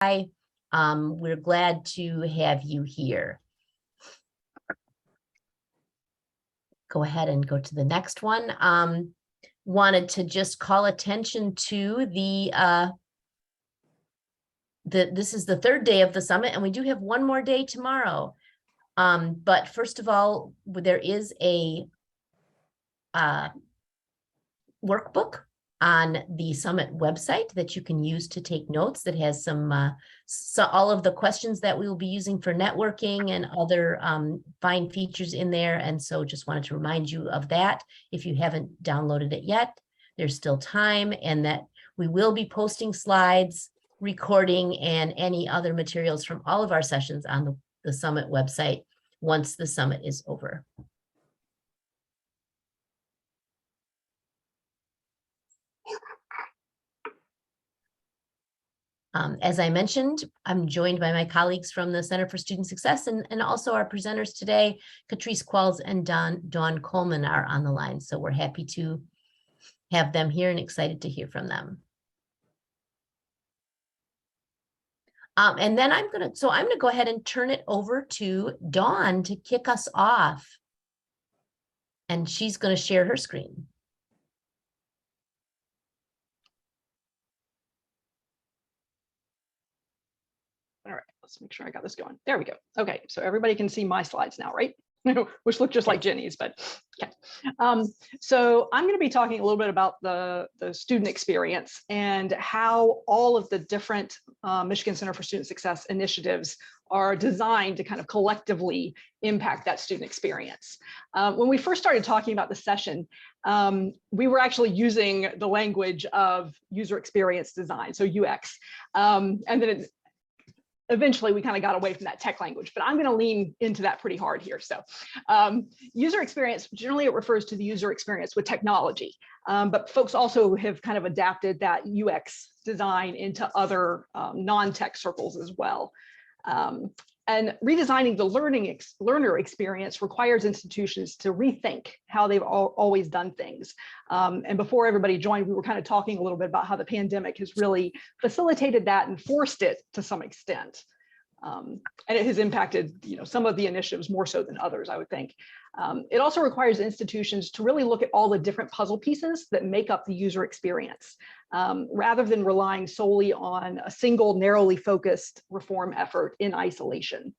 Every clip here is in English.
We're glad to have you here. Go ahead and go to the next one. Wanted to just call attention to this is the third day of the summit, and we do have one more day tomorrow. But first of all, there is a workbook on the summit website that you can use to take notes that has some all of the questions that we will be using for networking and other fine features in there. And so just wanted to remind you of that. If you haven't downloaded it yet, there's still time, and that we will be posting slides, recording, and any other materials from all of our sessions on the summit website once the summit is over. As I mentioned, I'm joined by my colleagues from the Center for Student Success, and also our presenters today, Catrice Qualls and Dawn Coleman are on the line. So we're happy to have them here and excited to hear from them. And then I'm gonna go ahead and turn it over to Dawn to kick us off. And she's gonna share her screen. All right, let's make sure I got this going. There we go. Okay, so everybody can see my slides now, right? Which look just like Jenny's, but okay. So I'm going to be talking a little bit about the student experience and how all of the different Michigan Center for Student Success initiatives are designed to kind of collectively impact that student experience. When we first started talking about the session, we were actually using the language of user experience design, so UX, and then eventually we kind of got away from that tech language, but I'm going to lean into that pretty hard here. So user experience, generally it refers to the user experience with technology, but folks also have kind of adapted that UX design into other non-tech circles as well. And redesigning the learner experience requires institutions to rethink how they've always done things. And before everybody joined, we were kind of talking a little bit about how the pandemic has really facilitated that and forced it to some extent. And it has impacted, some of the initiatives more so than others, I would think. It also requires institutions to really look at all the different puzzle pieces that make up the user experience, rather than relying solely on a single narrowly focused reform effort in isolation.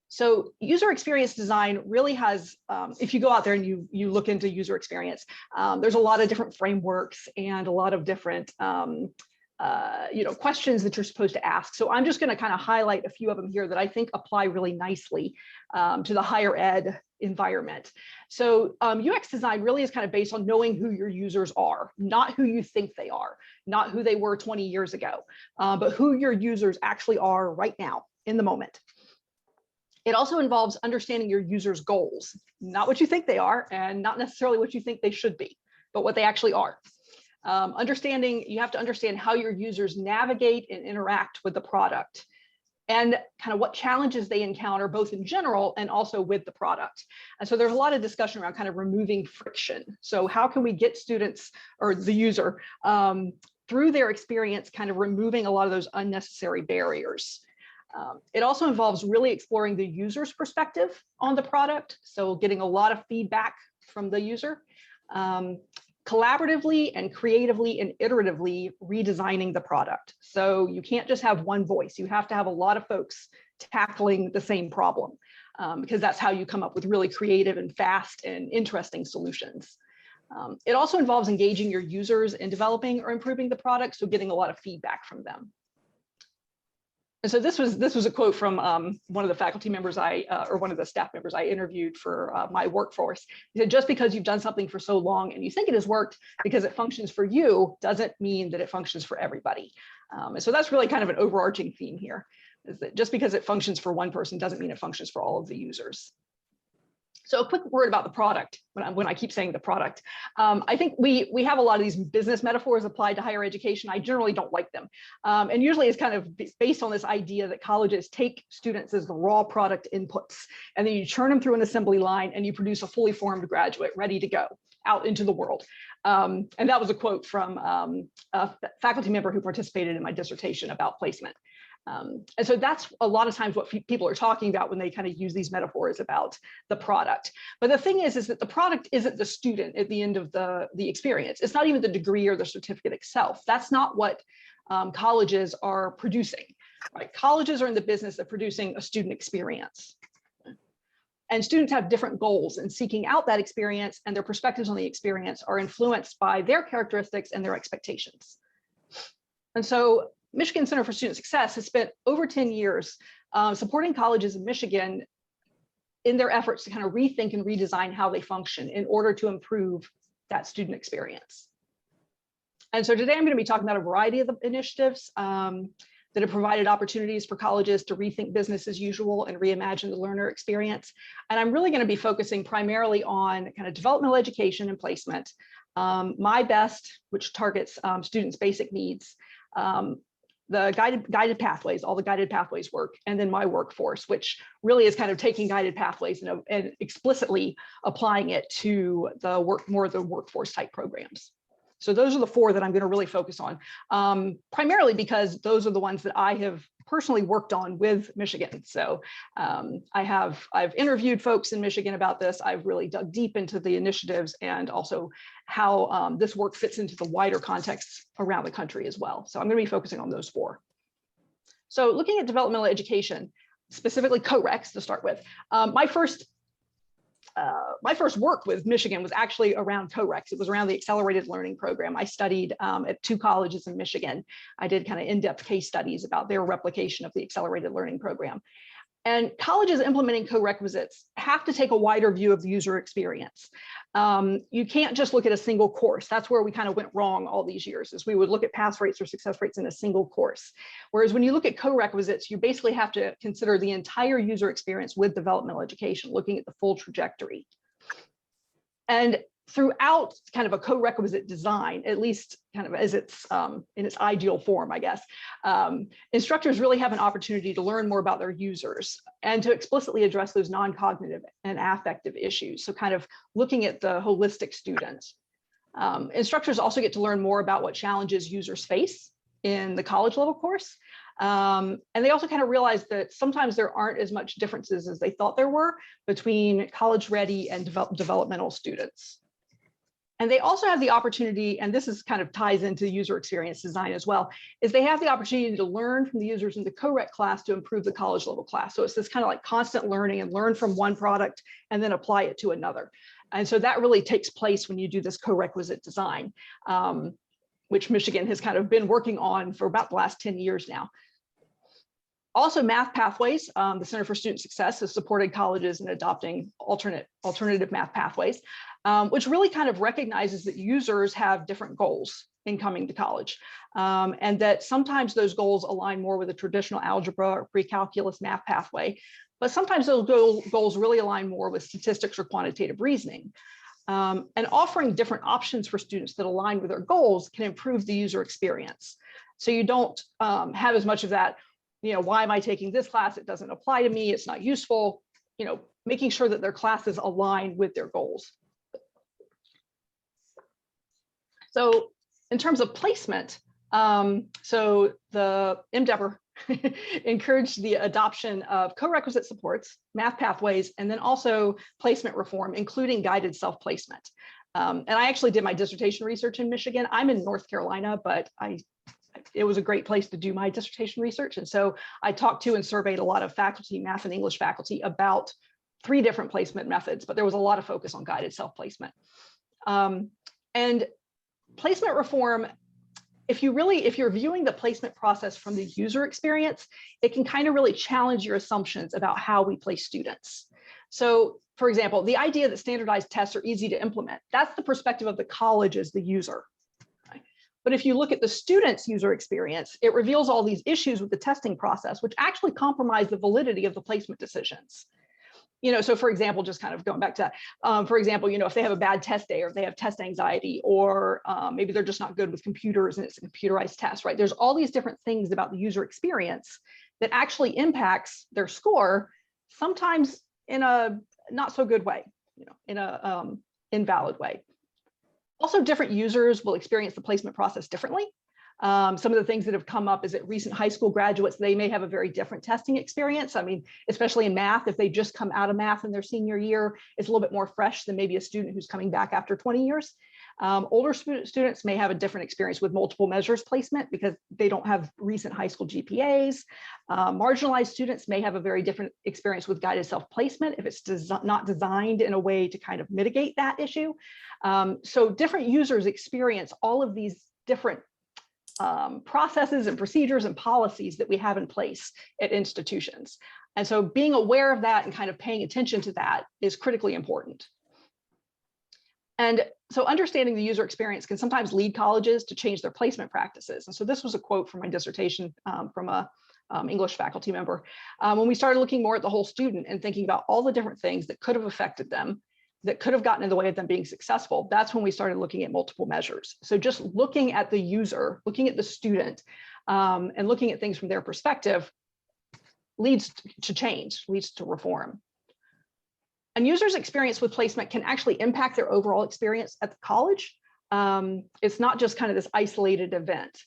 So user experience design really has, if you go out there and you look into user experience, there's a lot of different frameworks and a lot of different questions that you're supposed to ask. So I'm just going to kind of highlight a few of them here that I think apply really nicely to the higher ed environment. So UX design really is kind of based on knowing who your users are, not who you think they are, not who they were 20 years ago, but who your users actually are right now in the moment. It also involves understanding your users' goals, not what you think they are and not necessarily what you think they should be, but what they actually are. You have to understand how your users navigate and interact with the product and kind of what challenges they encounter both in general and also with the product. And so there's a lot of discussion around kind of removing friction. So how can we get students or the user through their experience, kind of removing a lot of those unnecessary barriers. It also involves really exploring the user's perspective on the product. So getting a lot of feedback from the user. Collaboratively and creatively and iteratively redesigning the product. So you can't just have one voice. You have to have a lot of folks tackling the same problem, because that's how you come up with really creative and fast and interesting solutions. It also involves engaging your users in developing or improving the product, so getting a lot of feedback from them. And so this was a quote from one of the faculty members or one of the staff members I interviewed for my workforce. He said, just because you've done something for so long and you think it has worked because it functions for you, doesn't mean that it functions for everybody. And so that's really kind of an overarching theme here, is that just because it functions for one person doesn't mean it functions for all of the users. So a quick word about the product, when I keep saying the product. I think we have a lot of these business metaphors applied to higher education. I generally don't like them. And usually it's kind of based on this idea that colleges take students as the raw product inputs, and then you churn them through an assembly line and you produce a fully formed graduate ready to go out into the world. And that was a quote from a faculty member who participated in my dissertation about placement. And so that's a lot of times what people are talking about when they kind of use these metaphors about the product. But the thing is that the product isn't the student at the end of the experience. It's not even the degree or the certificate itself. That's not what colleges are producing, right? Colleges are in the business of producing a student experience. And students have different goals in seeking out that experience, and their perspectives on the experience are influenced by their characteristics and their expectations. And so Michigan Center for Student Success has spent over 10 years supporting colleges in Michigan in their efforts to kind of rethink and redesign how they function in order to improve that student experience. And so today I'm going to be talking about a variety of the initiatives that have provided opportunities for colleges to rethink business as usual and reimagine the learner experience. And I'm really going to be focusing primarily on kind of developmental education and placement, My Best, which targets students' basic needs, the guided pathways, all the guided pathways work, and then My Workforce, which really is kind of taking guided pathways and explicitly applying it to more of the workforce type programs. So those are the four that I'm going to really focus on, primarily because those are the ones that I have personally worked on with Michigan. So I've interviewed folks in Michigan about this. I've really dug deep into the initiatives and also how this work fits into the wider context around the country as well. So I'm going to be focusing on those four. So looking at developmental education, specifically CoRECs to start with, my first work with Michigan was actually around CoRECs. It was around the accelerated learning program. I studied at 2 colleges in Michigan. I did kind of in-depth case studies about their replication of the accelerated learning program. And colleges implementing co-requisites have to take a wider view of the user experience. You can't just look at a single course. That's where we kind of went wrong all these years, is we would look at pass rates or success rates in a single course. Whereas when you look at co-requisites, you basically have to consider the entire user experience with developmental education, looking at the full trajectory. And throughout kind of a co-requisite design, at least kind of as it's in its ideal form, I guess, instructors really have an opportunity to learn more about their users and to explicitly address those non-cognitive and affective issues. So kind of looking at the holistic student. Instructors also get to learn more about what challenges users face in the college level course. And they also kind of realize that sometimes there aren't as much differences as they thought there were between college ready and developmental students. And they also have the opportunity, and this is kind of ties into user experience design as well, is they have the opportunity to learn from the users in the co-rec class to improve the college level class. So it's this kind of like constant learning and learn from one product and then apply it to another. And so that really takes place when you do this co-requisite design, which Michigan has kind of been working on for about the last 10 years now. Also, Math Pathways, the Center for Student Success has supported colleges in adopting alternative math pathways, which really kind of recognizes that users have different goals in coming to college, and that sometimes those goals align more with a traditional algebra or pre-calculus math pathway, but sometimes those goals really align more with statistics or quantitative reasoning. And offering different options for students that align with their goals can improve the user experience. So you don't have as much of that, why am I taking this class? It doesn't apply to me. It's not useful. Making sure that their classes align with their goals. So in terms of placement, so the MDEPR encouraged the adoption of co-requisite supports, math pathways, and then also placement reform, including guided self-placement. And I actually did my dissertation research in Michigan. I'm in North Carolina, but it was a great place to do my dissertation research. And so I talked to and surveyed a lot of faculty, math and English faculty, about 3 different placement methods, but there was a lot of focus on guided self-placement. And placement reform, if you're viewing the placement process from the user experience, it can kind of really challenge your assumptions about how we place students. So for example, the idea that standardized tests are easy to implement, that's the perspective of the college as the user. But if you look at the student's user experience, it reveals all these issues with the testing process, which actually compromise the validity of the placement decisions. So for example, just kind of going back to that, for example, if they have a bad test day or if they have test anxiety, or maybe they're just not good with computers and it's a computerized test, right? There's all these different things about the user experience that actually impacts their score, sometimes in a not so good way, in a invalid way. Also, different users will experience the placement process differently. Some of the things that have come up is that recent high school graduates, they may have a very different testing experience. I mean, especially in math, if they just come out of math in their senior year, it's a little bit more fresh than maybe a student who's coming back after 20 years. Older students may have a different experience with multiple measures placement because they don't have recent high school GPAs. Marginalized students may have a very different experience with guided self-placement if it's not designed in a way to kind of mitigate that issue. So different users experience all of these different processes and procedures and policies that we have in place at institutions. And so being aware of that and kind of paying attention to that is critically important. And so understanding the user experience can sometimes lead colleges to change their placement practices. And so this was a quote from my dissertation from a English faculty member. When we started looking more at the whole student and thinking about all the different things that could have affected them, that could have gotten in the way of them being successful, that's when we started looking at multiple measures. So just looking at the user, looking at the student, and looking at things from their perspective leads to change, leads to reform. And users' experience with placement can actually impact their overall experience at the college. It's not just kind of this isolated event.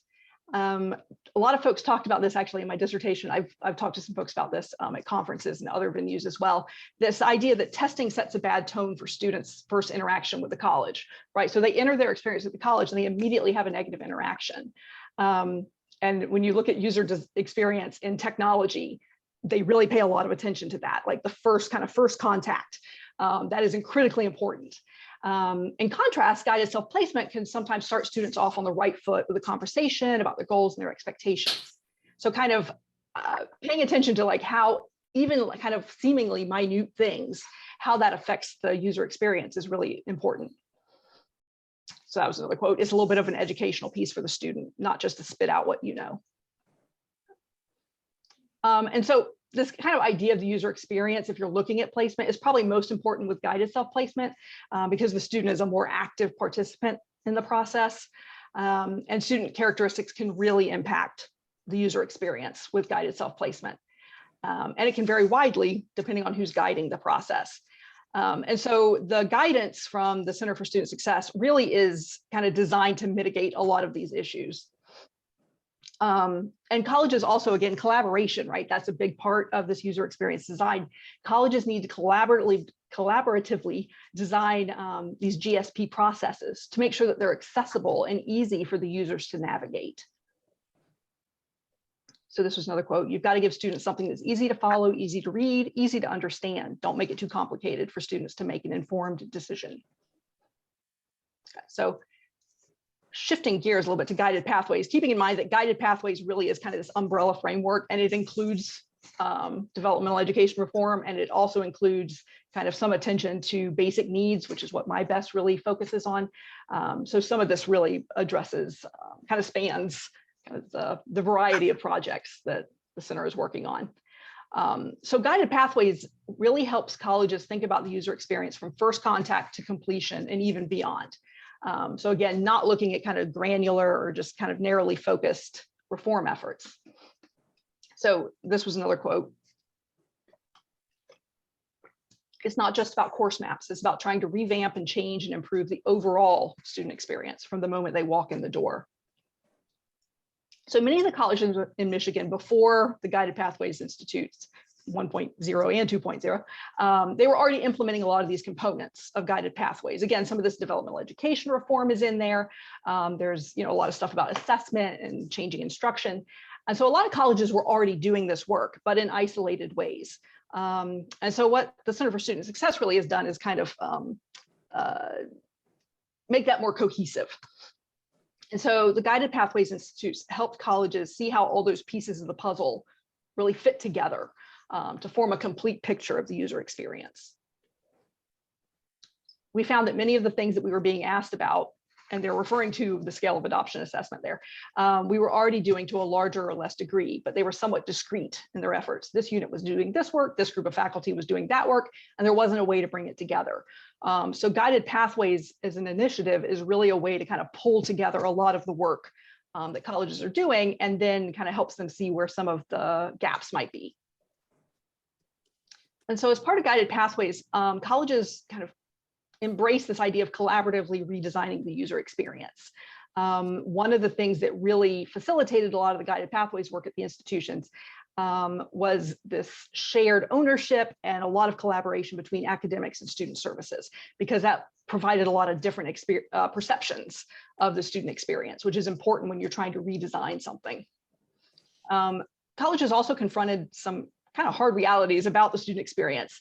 A lot of folks talked about this actually in my dissertation. I've talked to some folks about this at conferences and other venues as well. This idea that testing sets a bad tone for students' first interaction with the college, right? So they enter their experience at the college and they immediately have a negative interaction. And when you look at user experience in technology, they really pay a lot of attention to that, like the first contact. That is critically important. In contrast, guided self-placement can sometimes start students off on the right foot with a conversation about their goals and their expectations. So kind of paying attention to like how even kind of seemingly minute things, how that affects the user experience is really important. So that was another quote. It's a little bit of an educational piece for the student, not just to spit out what you know. And so this kind of idea of the user experience, if you're looking at placement, is probably most important with guided self-placement because the student is a more active participant in the process. And student characteristics can really impact the user experience with guided self-placement. And it can vary widely depending on who's guiding the process. And so the guidance from the Center for Student Success really is kind of designed to mitigate a lot of these issues. And colleges also, again, collaboration, right? That's a big part of this user experience design. Colleges need to collaboratively design these GSP processes to make sure that they're accessible and easy for the users to navigate. So this was another quote. You've got to give students something that's easy to follow, easy to read, easy to understand. Don't make it too complicated for students to make an informed decision. Okay, so shifting gears a little bit to guided pathways, keeping in mind that guided pathways really is kind of this umbrella framework, and it includes developmental education reform, and it also includes kind of some attention to basic needs, which is what my best really focuses on. So some of this really addresses, kind of spans kind of the variety of projects that the center is working on. So guided pathways really helps colleges think about the user experience from first contact to completion and even beyond. So again, not looking at kind of granular or just kind of narrowly focused reform efforts. So this was another quote. It's not just about course maps. It's about trying to revamp and change and improve the overall student experience from the moment they walk in the door. So many of the colleges in Michigan before the Guided Pathways Institutes 1.0 and 2.0, they were already implementing a lot of these components of guided pathways. Again, some of this developmental education reform is in there. There's a lot of stuff about assessment and changing instruction. And so a lot of colleges were already doing this work, but in isolated ways. And so what the Center for Student Success really has done is kind of make that more cohesive. And so the Guided Pathways Institutes helped colleges see how all those pieces of the puzzle really fit together to form a complete picture of the user experience. We found that many of the things that we were being asked about, and they're referring to the scale of adoption assessment there, we were already doing to a larger or less degree, but they were somewhat discrete in their efforts. This unit was doing this work, this group of faculty was doing that work, and there wasn't a way to bring it together. So Guided Pathways as an initiative is really a way to kind of pull together a lot of the work that colleges are doing, and then kind of helps them see where some of the gaps might be. And so as part of Guided Pathways, colleges kind of embrace this idea of collaboratively redesigning the user experience. one of the things that really facilitated a lot of the guided pathways work at the institutions was this shared ownership and a lot of collaboration between academics and student services, because that provided a lot of different perceptions of the student experience, which is important when you're trying to redesign something. Colleges also confronted some kind of hard realities about the student experience,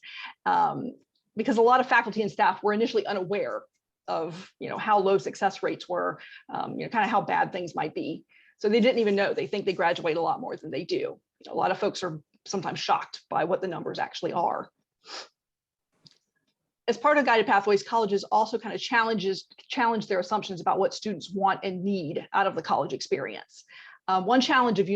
because a lot of faculty and staff were initially unaware of how low success rates were, kind of how bad things might be. So they didn't even know. They think they graduate a lot more than they do. A lot of folks are sometimes shocked by what the numbers actually are. As part of Guided Pathways, colleges also kind of challenge their assumptions about what students want and need out of the college experience. One challenge of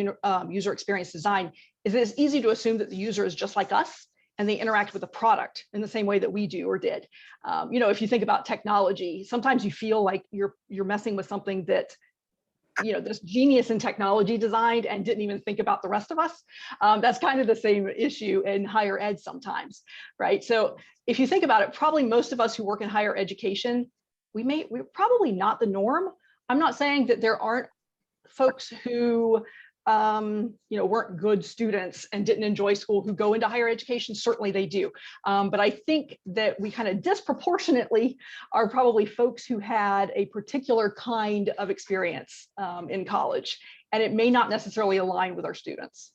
user experience design is that it's easy to assume that the user is just like us and they interact with the product in the same way that we do or did. If you think about technology, sometimes you feel like you're messing with something that this genius in technology designed and didn't even think about the rest of us. That's kind of the same issue in higher ed sometimes, right? So if you think about it, probably most of us who work in higher education, we're probably not the norm. I'm not saying that there aren't folks who weren't good students and didn't enjoy school who go into higher education. Certainly they do. But I think that we kind of disproportionately are probably folks who had a particular kind of experience in college, and it may not necessarily align with our students.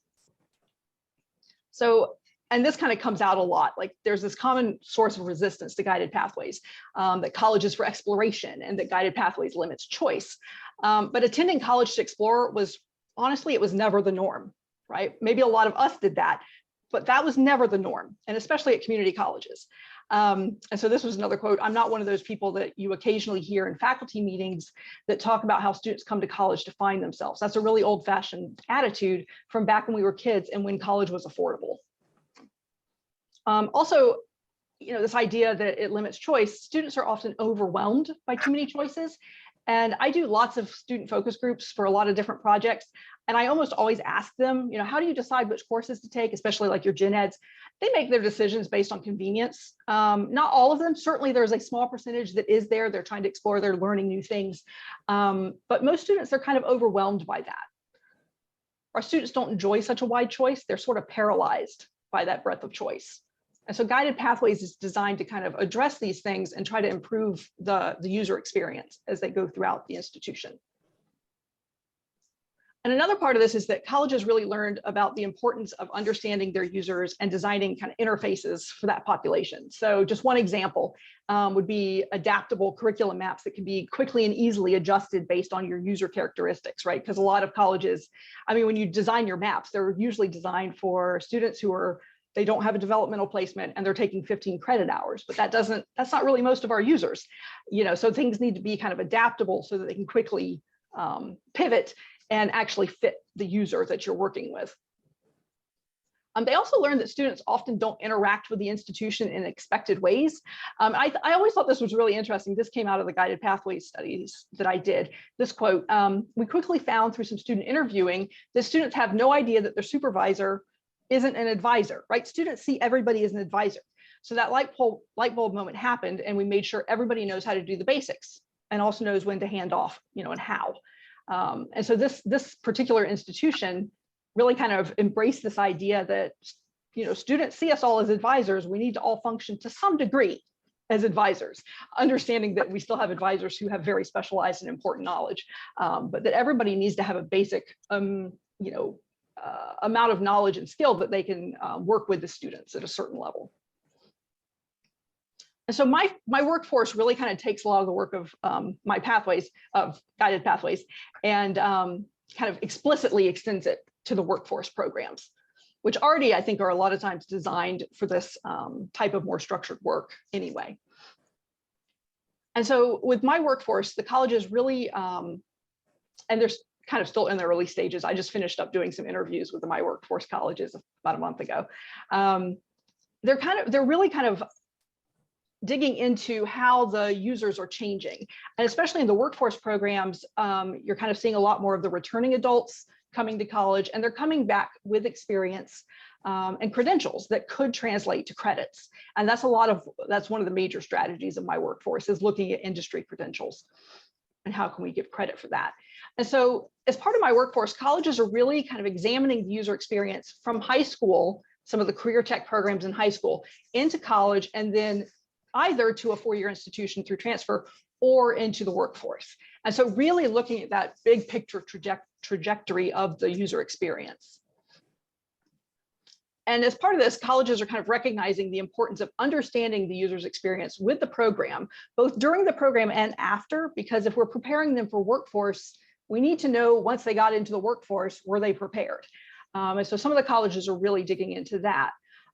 So, and this kind of comes out a lot, like there's this common source of resistance to guided pathways, that college is for exploration and that guided pathways limits choice. But attending college to explore honestly, it was never the norm, right? Maybe a lot of us did that, but that was never the norm, and especially at community colleges. And so this was another quote. I'm not one of those people that you occasionally hear in faculty meetings that talk about how students come to college to find themselves. That's a really old-fashioned attitude from back when we were kids and when college was affordable. Also, this idea that it limits choice, students are often overwhelmed by too many choices. And I do lots of student focus groups for a lot of different projects. And I almost always ask them, how do you decide which courses to take, especially like your gen eds? They make their decisions based on convenience. Not all of them. Certainly there's a small percentage that is there. They're trying to explore, they're learning new things. But most students are kind of overwhelmed by that. Our students don't enjoy such a wide choice. They're sort of paralyzed by that breadth of choice. And so Guided Pathways is designed to kind of address these things and try to improve the user experience as they go throughout the institution. And another part of this is that colleges really learned about the importance of understanding their users and designing kind of interfaces for that population. So just one example would be adaptable curriculum maps that can be quickly and easily adjusted based on your user characteristics, right? Because a lot of colleges, when you design your maps, they're usually designed for students who they don't have a developmental placement and they're taking 15 credit hours, but that's not really most of our users, so things need to be kind of adaptable so that they can quickly pivot and actually fit the user that you're working with. They also learned that students often don't interact with the institution in expected ways. I always thought this was really interesting. This came out of the Guided Pathways studies that I did. This quote, we quickly found through some student interviewing that students have no idea that their supervisor isn't an advisor, right? Students see everybody as an advisor. So that light bulb moment happened, and we made sure everybody knows how to do the basics and also knows when to hand off, and how. And so this particular institution really kind of embraced this idea that, students see us all as advisors. We need to all function to some degree as advisors, understanding that we still have advisors who have very specialized and important knowledge, but that everybody needs to have a basic, amount of knowledge and skill that they can work with the students at a certain level. And so my workforce really kind of takes a lot of the work of my pathways, of Guided Pathways, and kind of explicitly extends it to the workforce programs, which already I think are a lot of times designed for this type of more structured work anyway. And so with my workforce, the colleges really, and there's kind of still in the early stages. I just finished up doing some interviews with my workforce colleges about a month ago. They're really kind of digging into how the users are changing. And especially in the workforce programs, you're kind of seeing a lot more of the returning adults coming to college, and they're coming back with experience and credentials that could translate to credits. And that's one of the major strategies of my workforce, is looking at industry credentials. and how can we give credit for that? And so as part of my workforce, colleges are really kind of examining the user experience from high school, some of the career tech programs in high school, into college, and then either to a four-year institution through transfer or into the workforce. And so really looking at that big picture trajectory of the user experience. And as part of this, colleges are kind of recognizing the importance of understanding the user's experience with the program, both during the program and after, because if we're preparing them for workforce, we need to know once they got into the workforce, were they prepared? And so some of the colleges are really digging into that.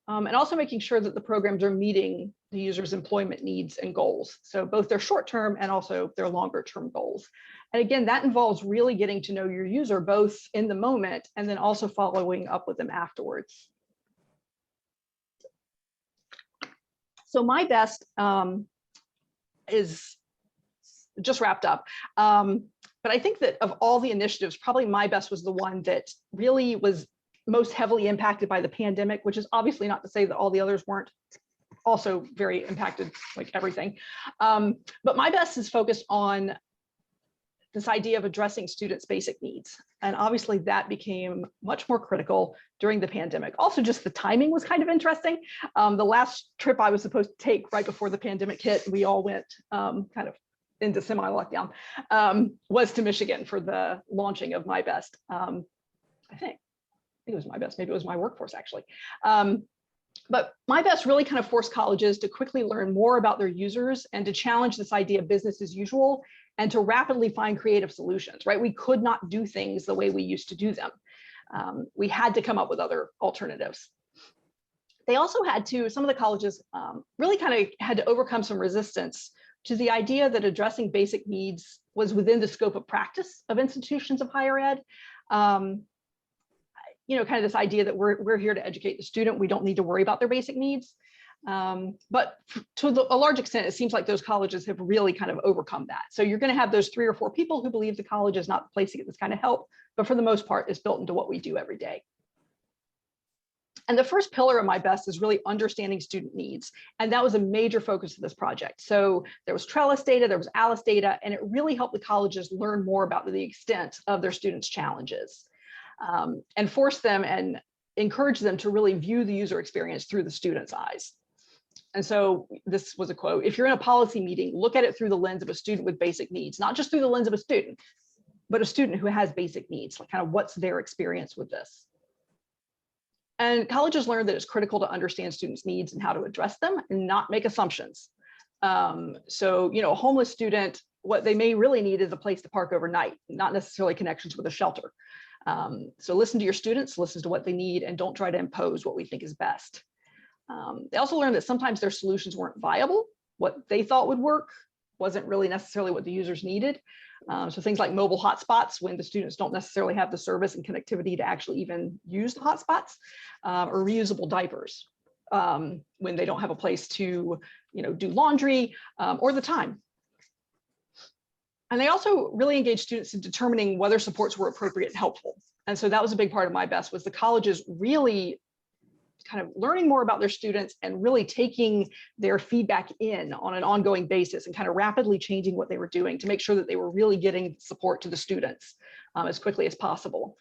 And also making sure that the programs are meeting the user's employment needs and goals. So both their short-term and also their longer-term goals. And again, that involves really getting to know your user, both in the moment and then also following up with them afterwards. So my best is just wrapped up. But I think that of all the initiatives, probably my best was the one that really was most heavily impacted by the pandemic, which is obviously not to say that all the others weren't also very impacted, like everything. But my best is focused on this idea of addressing students' basic needs. And obviously that became much more critical during the pandemic. Also, just the timing was kind of interesting. The last trip I was supposed to take right before the pandemic hit, we all went kind of into semi-lockdown, was to Michigan for the launching of My Best. I think it was My Best, maybe it was My Workforce actually. But My Best really kind of forced colleges to quickly learn more about their users and to challenge this idea of business as usual and to rapidly find creative solutions, right? We could not do things the way we used to do them. We had to come up with other alternatives. They also had to, some of the colleges really kind of had to overcome some resistance to the idea that addressing basic needs was within the scope of practice of institutions of higher ed. You know, kind of this idea that we're here to educate the student. We don't need to worry about their basic needs. But to a large extent, it seems like those colleges have really kind of overcome that. So you're going to have those 3 or 4 people who believe the college is not the place to get this kind of help, but for the most part, it's built into what we do every day. And the first pillar of My Best is really understanding student needs. And that was a major focus of this project. So there was Trellis data, there was ALICE data, and it really helped the colleges learn more about the extent of their students' challenges. And force them and encourage them to really view the user experience through the student's eyes. And so this was a quote: if you're in a policy meeting, look at it through the lens of a student with basic needs, not just through the lens of a student, but a student who has basic needs, like kind of what's their experience with this. And colleges learned that it's critical to understand students' needs and how to address them and not make assumptions. So, you know, a homeless student, what they may really need is a place to park overnight, not necessarily connections with a shelter. So listen to your students, listen to what they need, and don't try to impose what we think is best. They also learned that sometimes their solutions weren't viable. What they thought would work wasn't really necessarily what the users needed. So things like mobile hotspots, when the students don't necessarily have the service and connectivity to actually even use the hotspots, or reusable diapers, when they don't have a place to, you know, do laundry, or the time. And they also really engaged students in determining whether supports were appropriate and helpful. And so that was a big part of My Best, was the colleges really kind of learning more about their students and really taking their feedback in on an ongoing basis and kind of rapidly changing what they were doing to make sure that they were really getting support to the students as quickly as possible.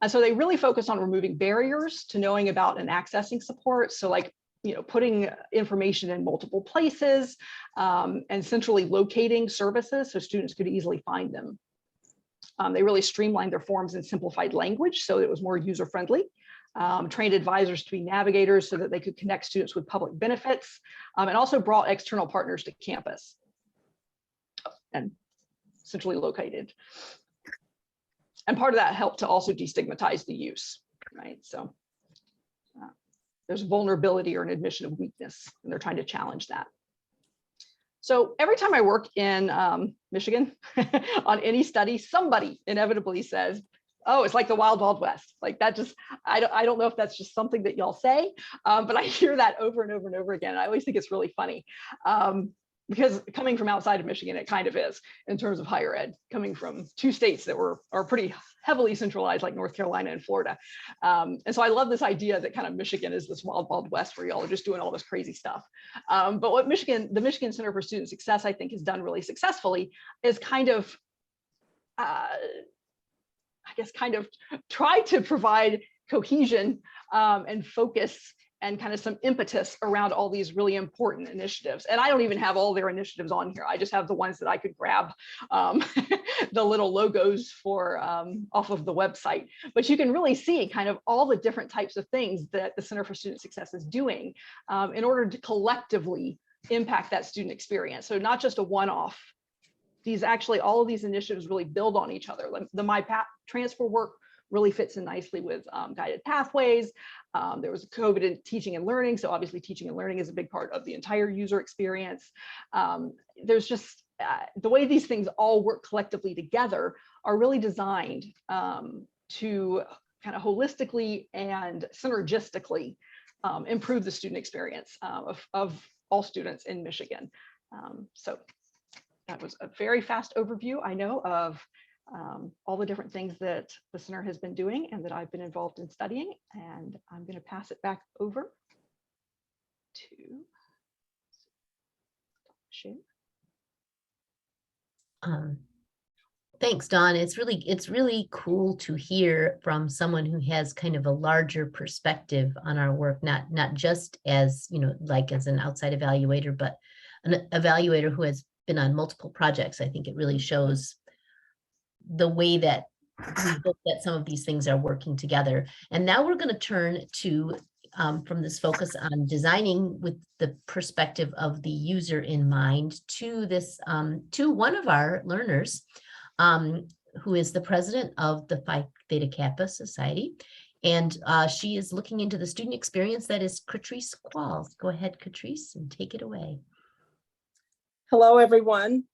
And so they really focused on removing barriers to knowing about and accessing support. So like, you know, putting information in multiple places, and centrally locating services so students could easily find them. They really streamlined their forms and simplified language so it was more user-friendly. Trained advisors to be navigators so that they could connect students with public benefits, and also brought external partners to campus and centrally located. And part of that helped to also destigmatize the use, right? So there's vulnerability or an admission of weakness, and they're trying to challenge that. So every time I work in Michigan on any study, somebody inevitably says, oh, it's like the wild, wild west. Like that just, I don't know if that's just something that y'all say, but I hear that over and over and over again. I always think it's really funny. because coming from outside of Michigan, it kind of is in terms of higher ed, coming from two states that are pretty heavily centralized, like North Carolina and Florida. And so I love this idea that kind of Michigan is this wild, wild west where y'all are just doing all this crazy stuff. But what the Michigan Center for Student Success, I think, has done really successfully is kind of, I guess, kind of try to provide cohesion and focus and kind of some impetus around all these really important initiatives. And I don't even have all their initiatives on here. I just have the ones that I could grab the little logos for off of the website. But you can really see kind of all the different types of things that the Center for Student Success is doing in order to collectively impact that student experience. So not just a one-off. These actually, all of these initiatives really build on each other. Like the MyTransfer work really fits in nicely with guided pathways. There was COVID in teaching and learning. So obviously teaching and learning is a big part of the entire user experience. There's just the way these things all work collectively together are really designed to kind of holistically and synergistically improve the student experience of all students in Michigan. So that was a very fast overview, I know, of all the different things that the center has been doing and that I've been involved in studying. And I'm going to pass it back over to share. Thanks, Dawn. It's really cool to hear from someone who has kind of a larger perspective on our work, not just as, like as an outside evaluator, but an evaluator who has been on multiple projects. I think it really shows the way that we hope that some of these things are working together. And now we're going to turn to, from this focus on designing with the perspective of the user in mind, to this, to one of our learners, who is the president of the Phi Theta Kappa Society. And she is looking into the student experience. That is Catrice Qualls. Go ahead, Catrice, and take it away. Hello, everyone.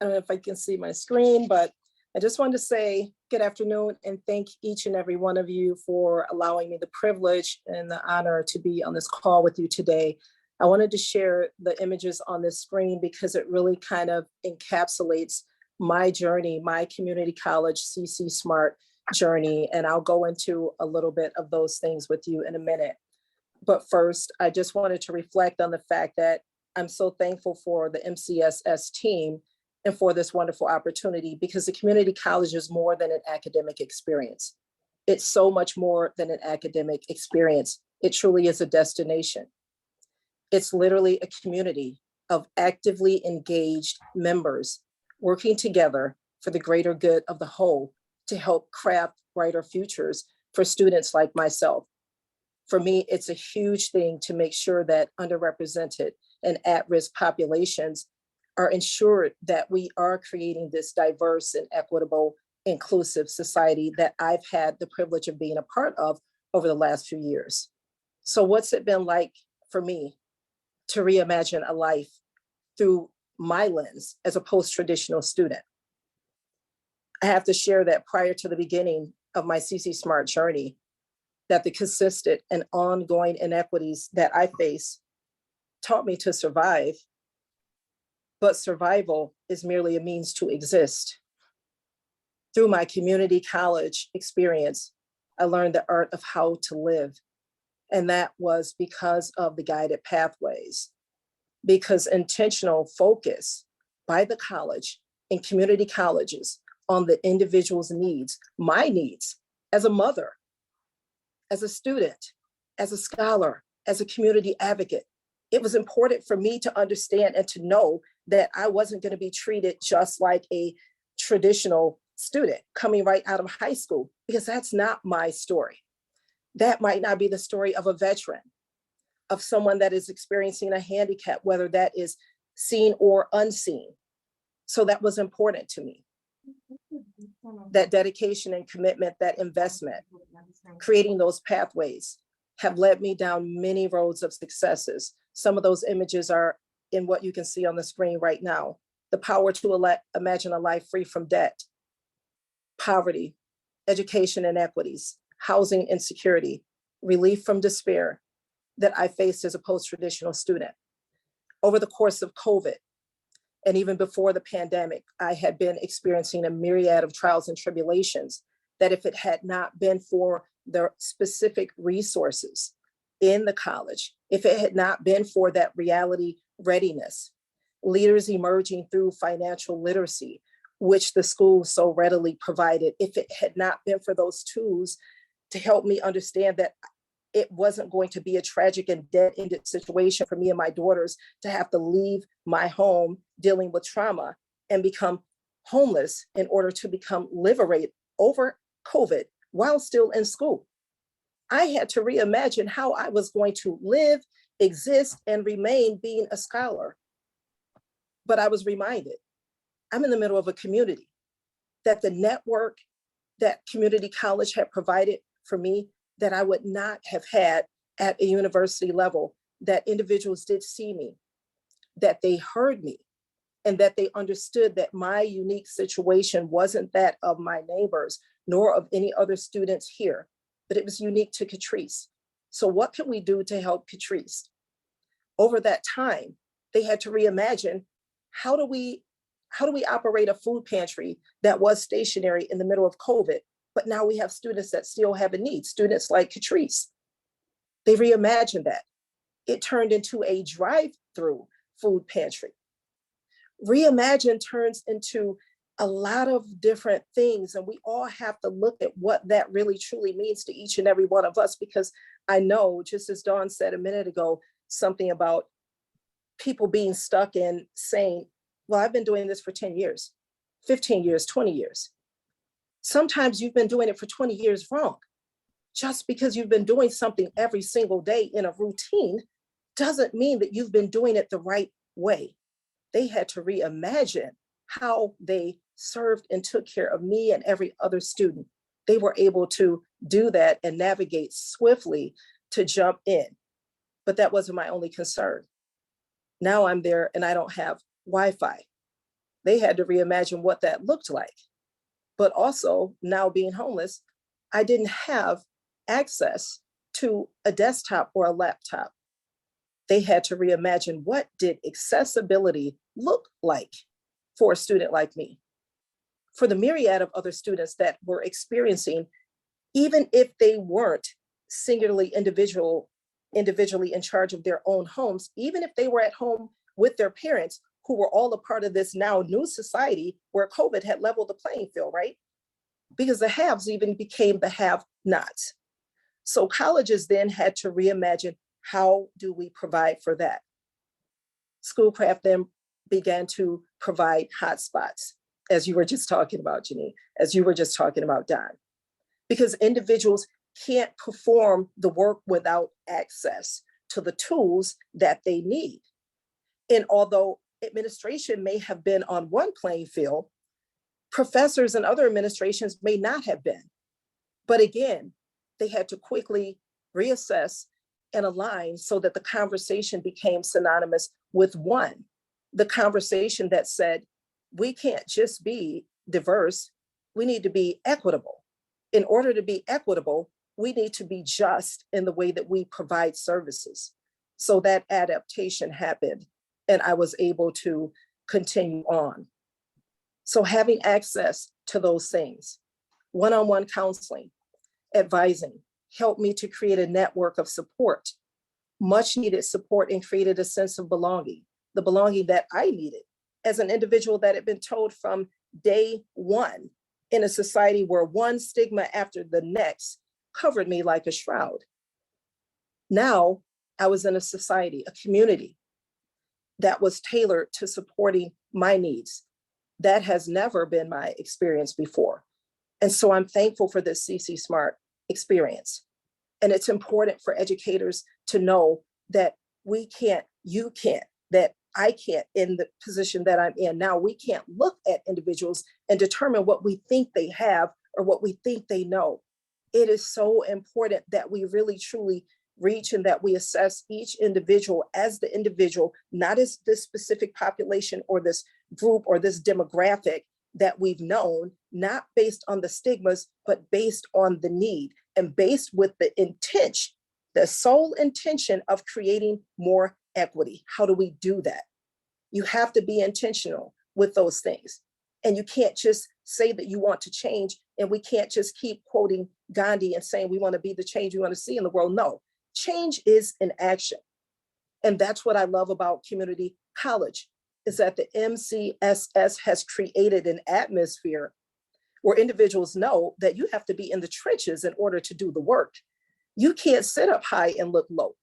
I don't know if I can see my screen, but I just wanted to say good afternoon and thank each and every one of you for allowing me the privilege and the honor to be on this call with you today. I wanted to share the images on this screen because it really kind of encapsulates my journey, my community college CC Smart journey, and I'll go into a little bit of those things with you in a minute. But first, I just wanted to reflect on the fact that I'm so thankful for the MCSS team and for this wonderful opportunity, because the community college is more than an academic experience. It's so much more than an academic experience. It truly is a destination. It's literally a community of actively engaged members working together for the greater good of the whole to help craft brighter futures for students like myself. For me, it's a huge thing to make sure that underrepresented and at-risk populations are ensured that we are creating this diverse and equitable, inclusive society that I've had the privilege of being a part of over the last few years. So what's it been like for me to reimagine a life through my lens as a post-traditional student? I have to share that prior to the beginning of my CC Smart journey, that the consistent and ongoing inequities that I face taught me to survive, but survival is merely a means to exist. Through my community college experience, I learned the art of how to live. And that was because of the guided pathways, because intentional focus by the college and community colleges on the individual's needs, my needs as a mother, as a student, as a scholar, as a community advocate. It was important for me to understand and to know that I wasn't going to be treated just like a traditional student coming right out of high school, because that's not my story. That might not be the story of a veteran, of someone that is experiencing a handicap, whether that is seen or unseen. So that was important to me. That dedication and commitment, that investment, creating those pathways have led me down many roads of successes. Some of those images are in what you can see on the screen right now. The power to imagine a life free from debt, poverty, education inequities, housing insecurity, relief from despair that I faced as a post-traditional student. Over the course of COVID, and even before the pandemic, I had been experiencing a myriad of trials and tribulations that if it had not been for the specific resources in the college, if it had not been for that reality readiness, leaders emerging through financial literacy, which the school so readily provided, if it had not been for those tools to help me understand that it wasn't going to be a tragic and dead-ended situation for me and my daughters to have to leave my home dealing with trauma and become homeless in order to become liberated over COVID while still in school. I had to reimagine how I was going to live, exist, and remain being a scholar. But I was reminded, I'm in the middle of a community, that the network that community college had provided for me that I would not have had at a university level, that individuals did see me, that they heard me, and that they understood that my unique situation wasn't that of my neighbors, nor of any other students here, but it was unique to Catrice. So what can we do to help Catrice? Over that time, they had to reimagine, how do we operate a food pantry that was stationary in the middle of COVID? But now we have students that still have a need, students like Catrice. They reimagined that. It turned into a drive-through food pantry. Reimagine turns into a lot of different things, and we all have to look at what that really truly means to each and every one of us, because I know, just as Dawn said a minute ago, something about people being stuck in saying, well, I've been doing this for 10 years, 15 years, 20 years. Sometimes you've been doing it for 20 years wrong. Just because you've been doing something every single day in a routine doesn't mean that you've been doing it the right way. They had to reimagine how they served and took care of me and every other student. They were able to do that and navigate swiftly to jump in. But that wasn't my only concern. Now I'm there and I don't have Wi-Fi. They had to reimagine what that looked like. But also, now being homeless, I didn't have access to a desktop or a laptop. They had to reimagine, what did accessibility look like for a student like me? For the myriad of other students that were experiencing, even if they weren't singularly individually in charge of their own homes, even if they were at home with their parents, who were all a part of this now new society where COVID had leveled the playing field, right? Because the haves even became the have-nots. So colleges then had to reimagine, how do we provide for that? Schoolcraft then began to provide hotspots, as you were just talking about, Janine, as you were just talking about, Don, because individuals can't perform the work without access to the tools that they need. And although administration may have been on one playing field, professors and other administrations may not have been. But again, they had to quickly reassess and align so that the conversation became synonymous with one. The conversation that said, we can't just be diverse, we need to be equitable. In order to be equitable, we need to be just in the way that we provide services. So that adaptation happened, and I was able to continue on. So having access to those things, one-on-one counseling, advising, helped me to create a network of support, much needed support, and created a sense of belonging, the belonging that I needed as an individual that had been told from day one in a society where one stigma after the next covered me like a shroud. Now I was in a society, a community that was tailored to supporting my needs. That has never been my experience before. And so I'm thankful for this CC Smart experience. And it's important for educators to know that we can't, you can't, that I can't, in the position that I'm in now, we can't look at individuals and determine what we think they have or what we think they know. It is so important that we really truly reach and that we assess each individual as the individual, not as this specific population or this group or this demographic that we've known, not based on the stigmas, but based on the need and based with the intention, the sole intention of creating more equity? How do we do that? You have to be intentional with those things. And you can't just say that you want to change, and we can't just keep quoting Gandhi and saying we want to be the change we want to see in the world. No, change is an action. And that's what I love about community college, is that the MCSS has created an atmosphere where individuals know that you have to be in the trenches in order to do the work. You can't sit up high and look low.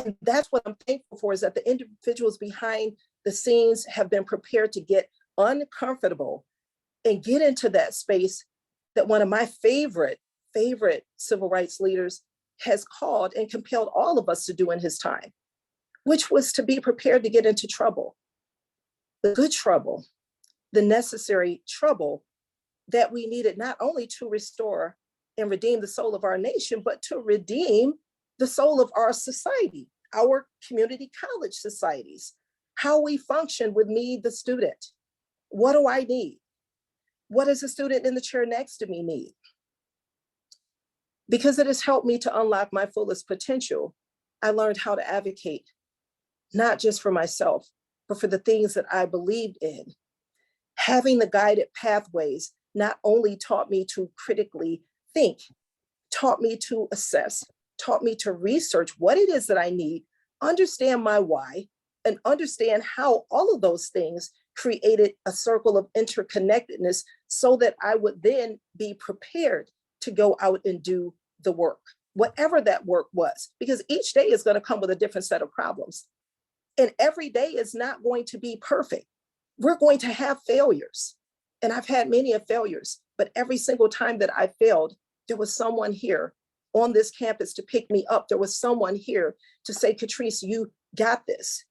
And that's what I'm thankful for, is that the individuals behind the scenes have been prepared to get uncomfortable and get into that space that one of my favorite civil rights leaders has called and compelled all of us to do in his time, which was to be prepared to get into trouble, the good trouble, the necessary trouble that we needed, not only to restore and redeem the soul of our nation, but to redeem the soul of our society, our community college societies, how we function with me, the student. What do I need? What does the student in the chair next to me need? Because it has helped me to unlock my fullest potential, I learned how to advocate, not just for myself, but for the things that I believed in. Having the guided pathways not only taught me to critically think, taught me to assess, taught me to research what it is that I need, understand my why, and understand how all of those things created a circle of interconnectedness so that I would then be prepared to go out and do the work, whatever that work was, because each day is going to come with a different set of problems. And every day is not going to be perfect. We're going to have failures. And I've had many of failures, but every single time that I failed, there was someone here on this campus to pick me up. There was someone here to say, Catrice, you got this.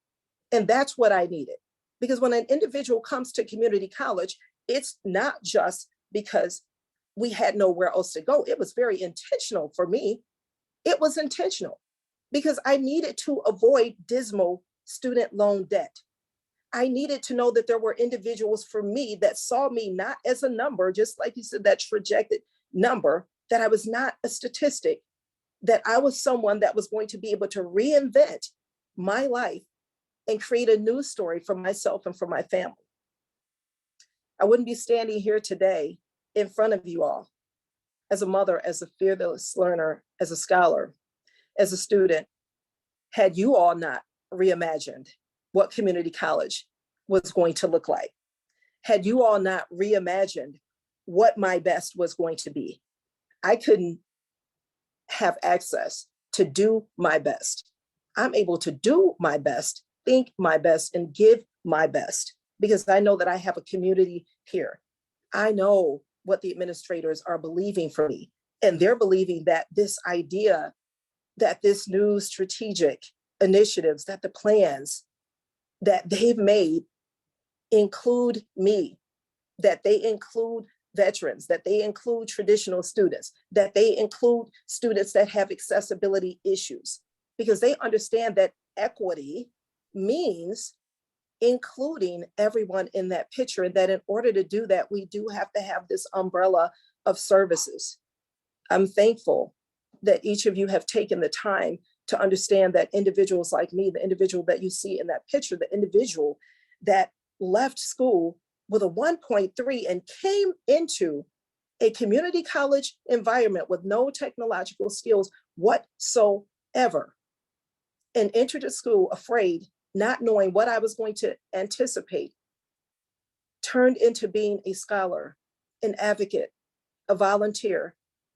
And that's what I needed. Because when an individual comes to community college, it's not just because we had nowhere else to go. It was very intentional for me. It was intentional because I needed to avoid dismal student loan debt. I needed to know that there were individuals for me that saw me not as a number, just like you said, that trajected number, that I was not a statistic, that I was someone that was going to be able to reinvent my life and create a new story for myself and for my family. I wouldn't be standing here today in front of you all as a mother, as a fearless learner, as a scholar, as a student, had you all not reimagined what community college was going to look like, had you all not reimagined what my best was going to be. I couldn't have access to do my best. I'm able to do my best, think my best, and give my best because I know that I have a community here. I know what the administrators are believing for me, and they're believing that this idea, that this new strategic initiatives, that the plans that they've made include me, that they include veterans, that they include traditional students, that they include students that have accessibility issues, because they understand that equity means including everyone in that picture, and that in order to do that, we do have to have this umbrella of services. I'm thankful that each of you have taken the time to understand that individuals like me, the individual that you see in that picture, the individual that left school with a 1.3 and came into a community college environment with no technological skills whatsoever, and entered a school afraid, not knowing what I was going to anticipate, turned into being a scholar, an advocate, a volunteer,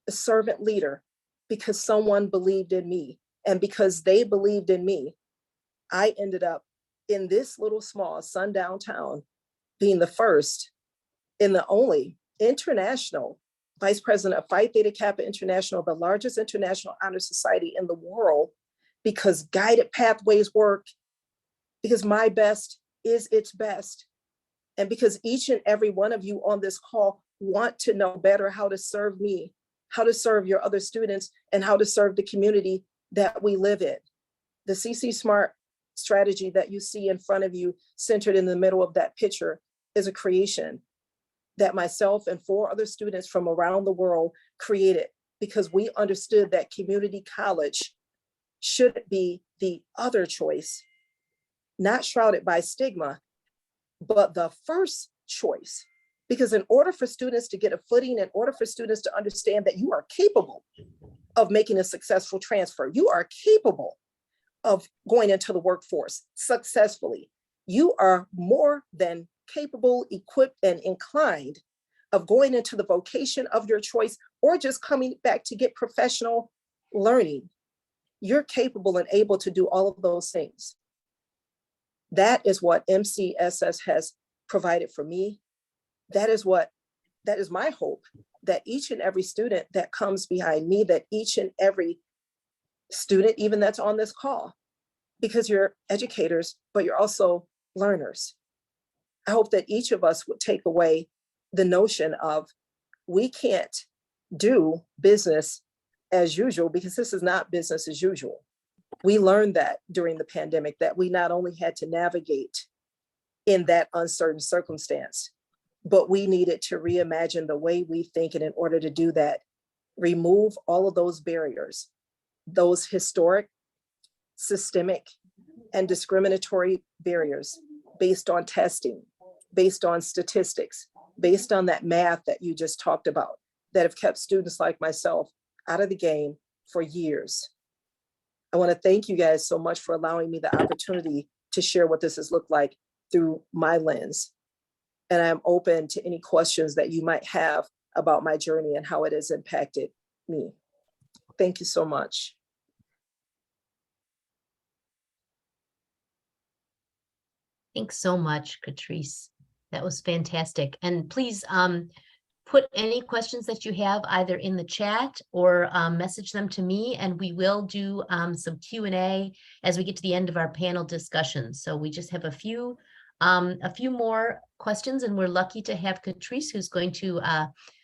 a servant leader, because someone believed in me. And because they believed in me, I ended up in this little small sundown town being the first and the only international vice president of Phi Theta Kappa International, the largest international honor society in the world, because guided pathways work, because my best is its best. And because each and every one of you on this call want to know better how to serve me, how to serve your other students, and how to serve the community that we live in. The CC Smart strategy that you see in front of you, centered in the middle of that picture, is a creation that myself and 4 other students from around the world created because we understood that community college should be the other choice not shrouded by stigma, but the first choice. Because in order for students to get a footing, in order for students to understand that you are capable of making a successful transfer, you are capable of going into the workforce successfully, you are more than capable, equipped, and inclined of going into the vocation of your choice, or just coming back to get professional learning. You're capable and able to do all of those things. That is what MCSS has provided for me. That is my hope, that each and every student that comes behind me, that each and every student, even that's on this call, because you're educators, but you're also learners. I hope that each of us would take away the notion of, we can't do business as usual, because this is not business as usual. We learned that during the pandemic, that we not only had to navigate in that uncertain circumstance, but we needed to reimagine the way we think. And in order to do that, remove all of those barriers, those historic, systemic, and discriminatory barriers based on testing, based on statistics, based on that math that you just talked about, that have kept students like myself out of the game for years. I want to thank you guys so much for allowing me the opportunity to share what this has looked like through my lens. And I'm open to any questions that you might have about my journey and how it has impacted me. Thank you so much. Thanks so much, Catrice. That was fantastic. And please put any questions that you have either in the chat or message them to me, and we will do some Q&A as we get to the end of our panel discussion. So we just have a few more questions, and we're lucky to have Catrice, who's going to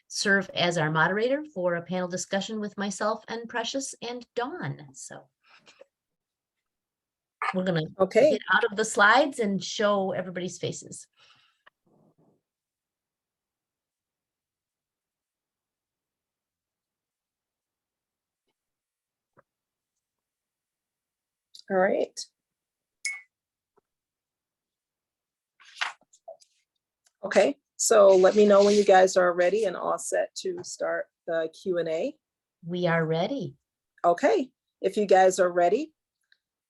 serve as our moderator for a panel discussion with myself and Precious and Dawn. So we're gonna get out of the slides and show everybody's faces. All right. Okay, so let me know when you guys are ready and all set to start the Q&A. We are ready. Okay, if you guys are ready,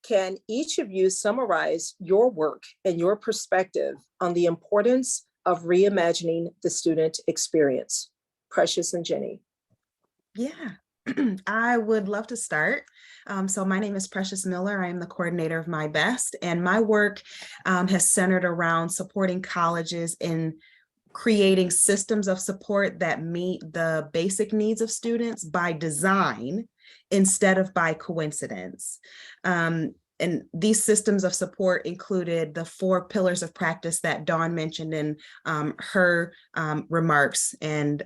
can each of you summarize your work and your perspective on the importance of reimagining the student experience? Precious and Jenny. Yeah, I would love to start. So my name is Precious Miller. I am the coordinator of My Best, and my work has centered around supporting colleges in creating systems of support that meet the basic needs of students by design instead of by coincidence. And these systems of support included the 4 pillars of practice that Dawn mentioned in her remarks. And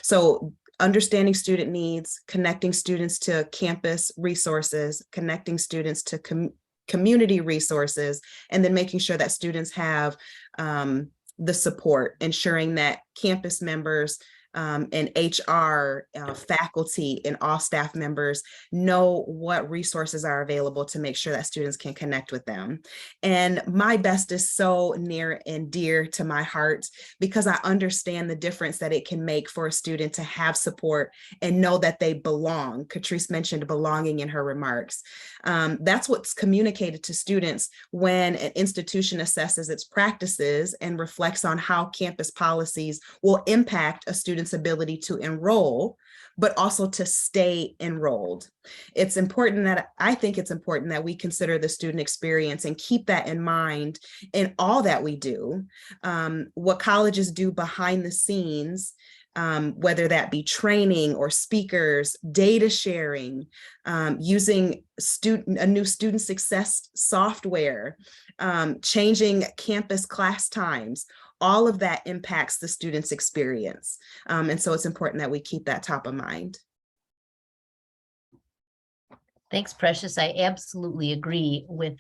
so understanding student needs, connecting students to campus resources, connecting students to community resources, and then making sure that students have the support, ensuring that campus members and HR, faculty, and all staff members know what resources are available to make sure that students can connect with them. And My Best is so near and dear to my heart because I understand the difference that it can make for a student to have support and know that they belong. Catrice mentioned belonging in her remarks. That's what's communicated to students when an institution assesses its practices and reflects on how campus policies will impact a student's ability to enroll, but also to stay enrolled. It's important that I think it's important that we consider the student experience and keep that in mind in all that we do. What colleges do behind the scenes, whether that be training or speakers, data sharing, using a new student success software, changing campus class times, all of that impacts the student's experience. And so it's important that we keep that top of mind. Thanks, Precious. I absolutely agree with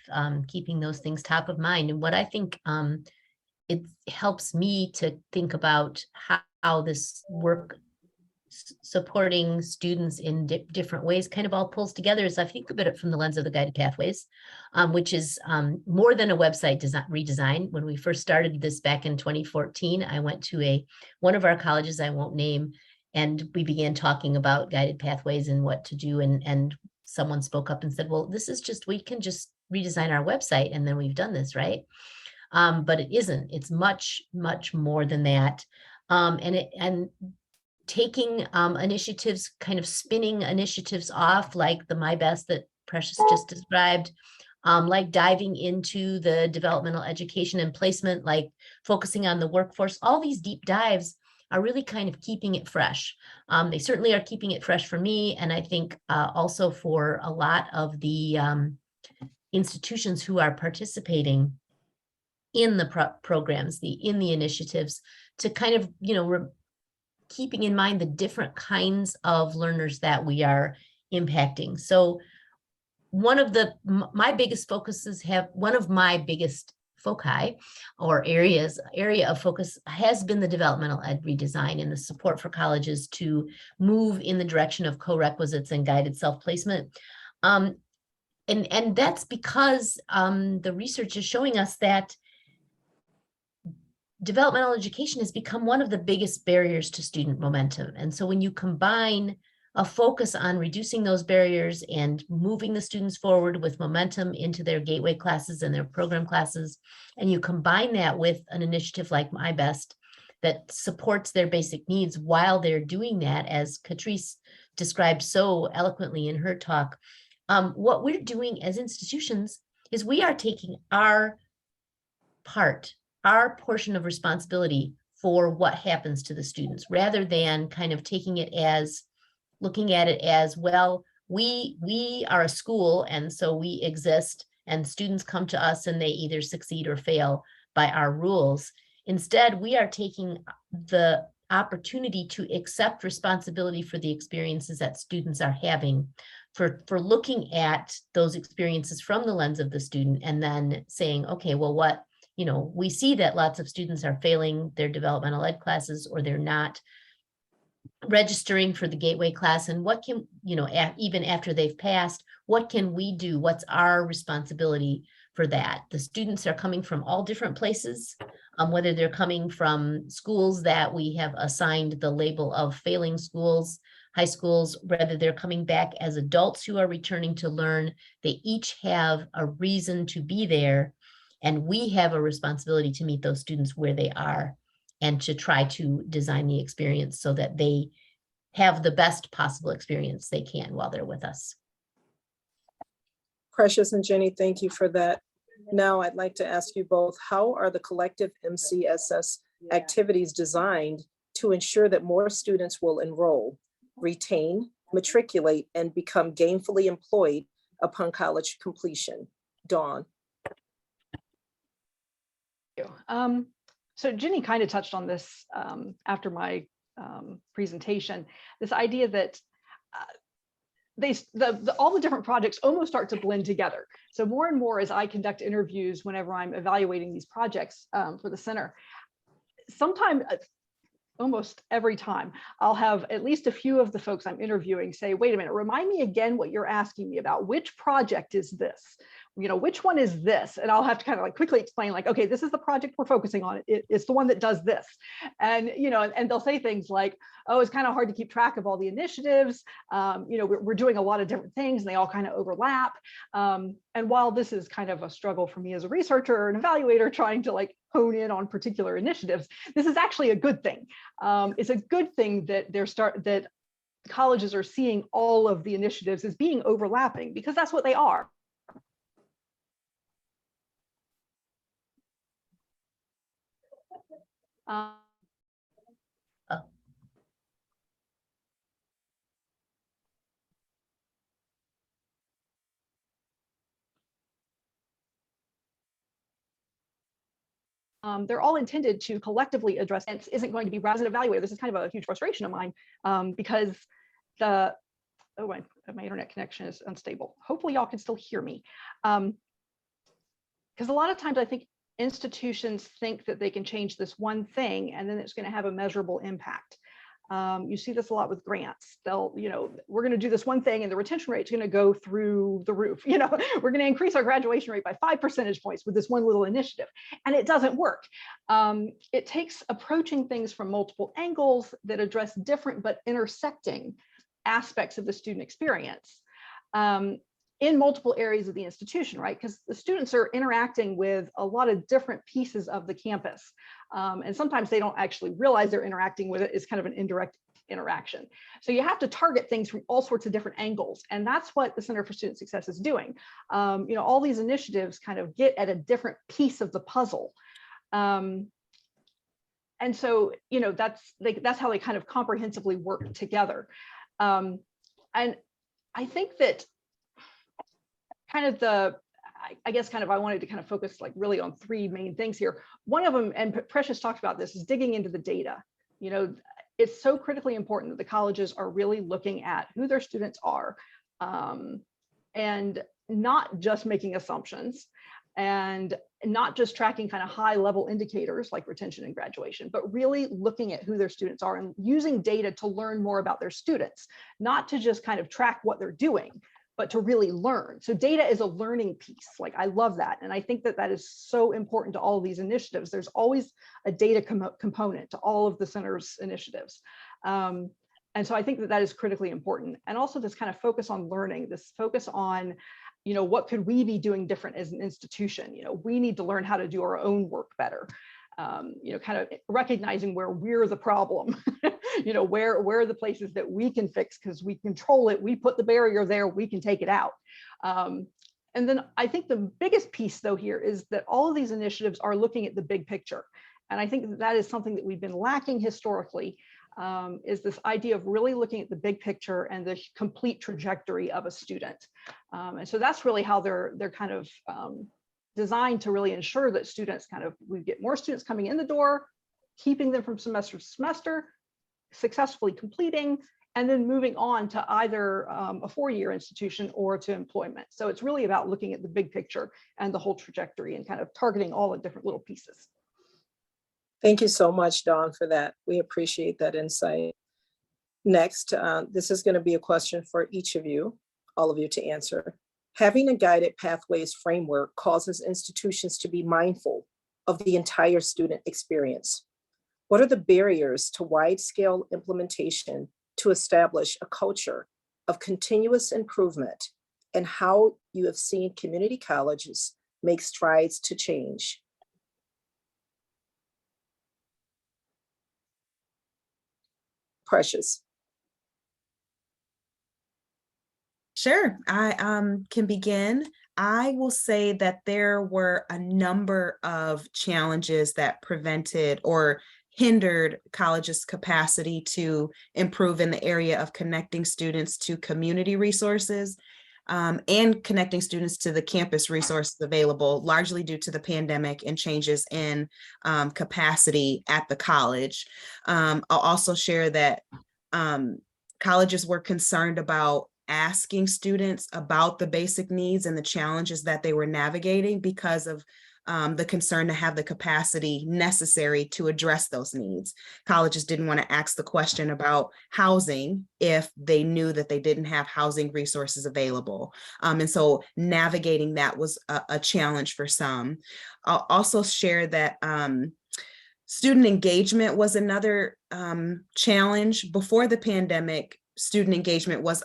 keeping those things top of mind. And what I think it helps me to think about how this work supporting students in different ways kind of all pulls together is I think a bit from the lens of the Guided Pathways, which is more than a website redesign. When we first started this back in 2014, I went to one of our colleges I won't name, and we began talking about Guided Pathways and what to do. And someone spoke up and said, well, this is just, we can just redesign our website and then we've done this, right? But it isn't. It's much, much more than that. And taking initiatives, kind of spinning initiatives off, like the My Best that Precious just described, like diving into the developmental education and placement, like focusing on the workforce. All these deep dives are really kind of keeping it fresh. They certainly are keeping it fresh for me, and I think also for a lot of the institutions who are participating in the programs, in the initiatives, to kind of, keeping in mind the different kinds of learners that we are impacting. So one of my biggest foci or area of focus has been the developmental ed redesign and the support for colleges to move in the direction of co-requisites and guided self-placement. And that's because the research is showing us that developmental education has become one of the biggest barriers to student momentum. And so when you combine a focus on reducing those barriers and moving the students forward with momentum into their gateway classes and their program classes, and you combine that with an initiative like My Best that supports their basic needs while they're doing that, as Catrice described so eloquently in her talk, what we're doing as institutions is we are taking our portion of responsibility for what happens to the students, rather than kind of looking at it as, well, we are a school, and so we exist, and students come to us and they either succeed or fail by our rules. Instead, we are taking the opportunity to accept responsibility for the experiences that students are having, for looking at those experiences from the lens of the student, and then saying, okay, well, we see that lots of students are failing their developmental ed classes, or they're not registering for the gateway class, and what can, even after they've passed, what can we do? What's our responsibility for that? The students are coming from all different places, whether they're coming from schools that we have assigned the label of failing schools, high schools, whether they're coming back as adults who are returning to learn. They each have a reason to be there, and we have a responsibility to meet those students where they are and to try to design the experience so that they have the best possible experience they can while they're with us. Precious and Jenny, thank you for that. Now I'd like to ask you both, how are the collective MCSS activities designed to ensure that more students will enroll, retain, matriculate, and become gainfully employed upon college completion? Dawn. So Jenny kind of touched on this after my presentation, this idea that all the different projects almost start to blend together. So more and more, as I conduct interviews, whenever I'm evaluating these projects for the center, sometimes, almost every time, I'll have at least a few of the folks I'm interviewing say, wait a minute, remind me again what you're asking me about. Which project is this? Which one is this? And I'll have to kind of quickly explain, okay, this is the project we're focusing on. It's the one that does this. And, and they'll say things like, oh, it's kind of hard to keep track of all the initiatives. We're doing a lot of different things and they all kind of overlap. And while this is kind of a struggle for me as a researcher or an evaluator trying to hone in on particular initiatives, this is actually a good thing. It's a good thing that that colleges are seeing all of the initiatives as being overlapping, because that's what they are. They're all intended to collectively address, and it isn't going to be as an evaluator. This is kind of a huge frustration of mine because my internet connection is unstable. Hopefully y'all can still hear me. Because a lot of times I think institutions think that they can change this one thing and then it's going to have a measurable impact. You see this a lot with grants. They'll, we're going to do this one thing and the retention rate is going to go through the roof. We're going to increase our graduation rate by 5 percentage points with this one little initiative. And it doesn't work. It takes approaching things from multiple angles that address different but intersecting aspects of the student experience in multiple areas of the institution, right? Because the students are interacting with a lot of different pieces of the campus. And sometimes they don't actually realize they're interacting with it. It's kind of an indirect interaction. So you have to target things from all sorts of different angles. And that's what the Center for Student Success is doing. All these initiatives kind of get at a different piece of the puzzle. And so, that's how they kind of comprehensively work together. And I think that kind of I wanted to kind of focus like really on 3 main things here. One of them, and Precious talked about this, is digging into the data. It's so critically important that the colleges are really looking at who their students are, and not just making assumptions, and not just tracking kind of high level indicators like retention and graduation, but really looking at who their students are and using data to learn more about their students, not to just kind of track what they're doing, but to really learn. So data is a learning piece. Like, I love that. And I think that that is so important to all of these initiatives. There's always a data component to all of the center's initiatives. And so I think that that is critically important. And also this kind of focus on learning, this focus on, what could we be doing different as an institution? We need to learn how to do our own work better. Kind of recognizing where we're the problem, where are the places that we can fix because we control it, we put the barrier there, we can take it out. And then I think the biggest piece though here is that all of these initiatives are looking at the big picture. And I think that is something that we've been lacking historically, is this idea of really looking at the big picture and the complete trajectory of a student. And so that's really how they're kind of designed to really ensure that students we get more students coming in the door, keeping them from semester to semester, successfully completing, and then moving on to either a 4-year institution or to employment. So it's really about looking at the big picture and the whole trajectory and kind of targeting all the different little pieces. Thank you so much, Dawn, for that. We appreciate that insight. Next, this is going to be a question for each of you, all of you to answer. Having a guided pathways framework causes institutions to be mindful of the entire student experience. What are the barriers to wide-scale implementation to establish a culture of continuous improvement, and how you have seen community colleges make strides to change? Precious. Sure, I can begin. I will say that there were a number of challenges that prevented or hindered colleges' capacity to improve in the area of connecting students to community resources, and connecting students to the campus resources available, largely due to the pandemic and changes in capacity at the college. I'll also share that colleges were concerned about asking students about the basic needs and the challenges that they were navigating because of the concern to have the capacity necessary to address those needs. Colleges didn't want to ask the question about housing if they knew that they didn't have housing resources available. And so navigating that was a challenge for some. I'll also share that student engagement was another challenge. Before the pandemic, student engagement was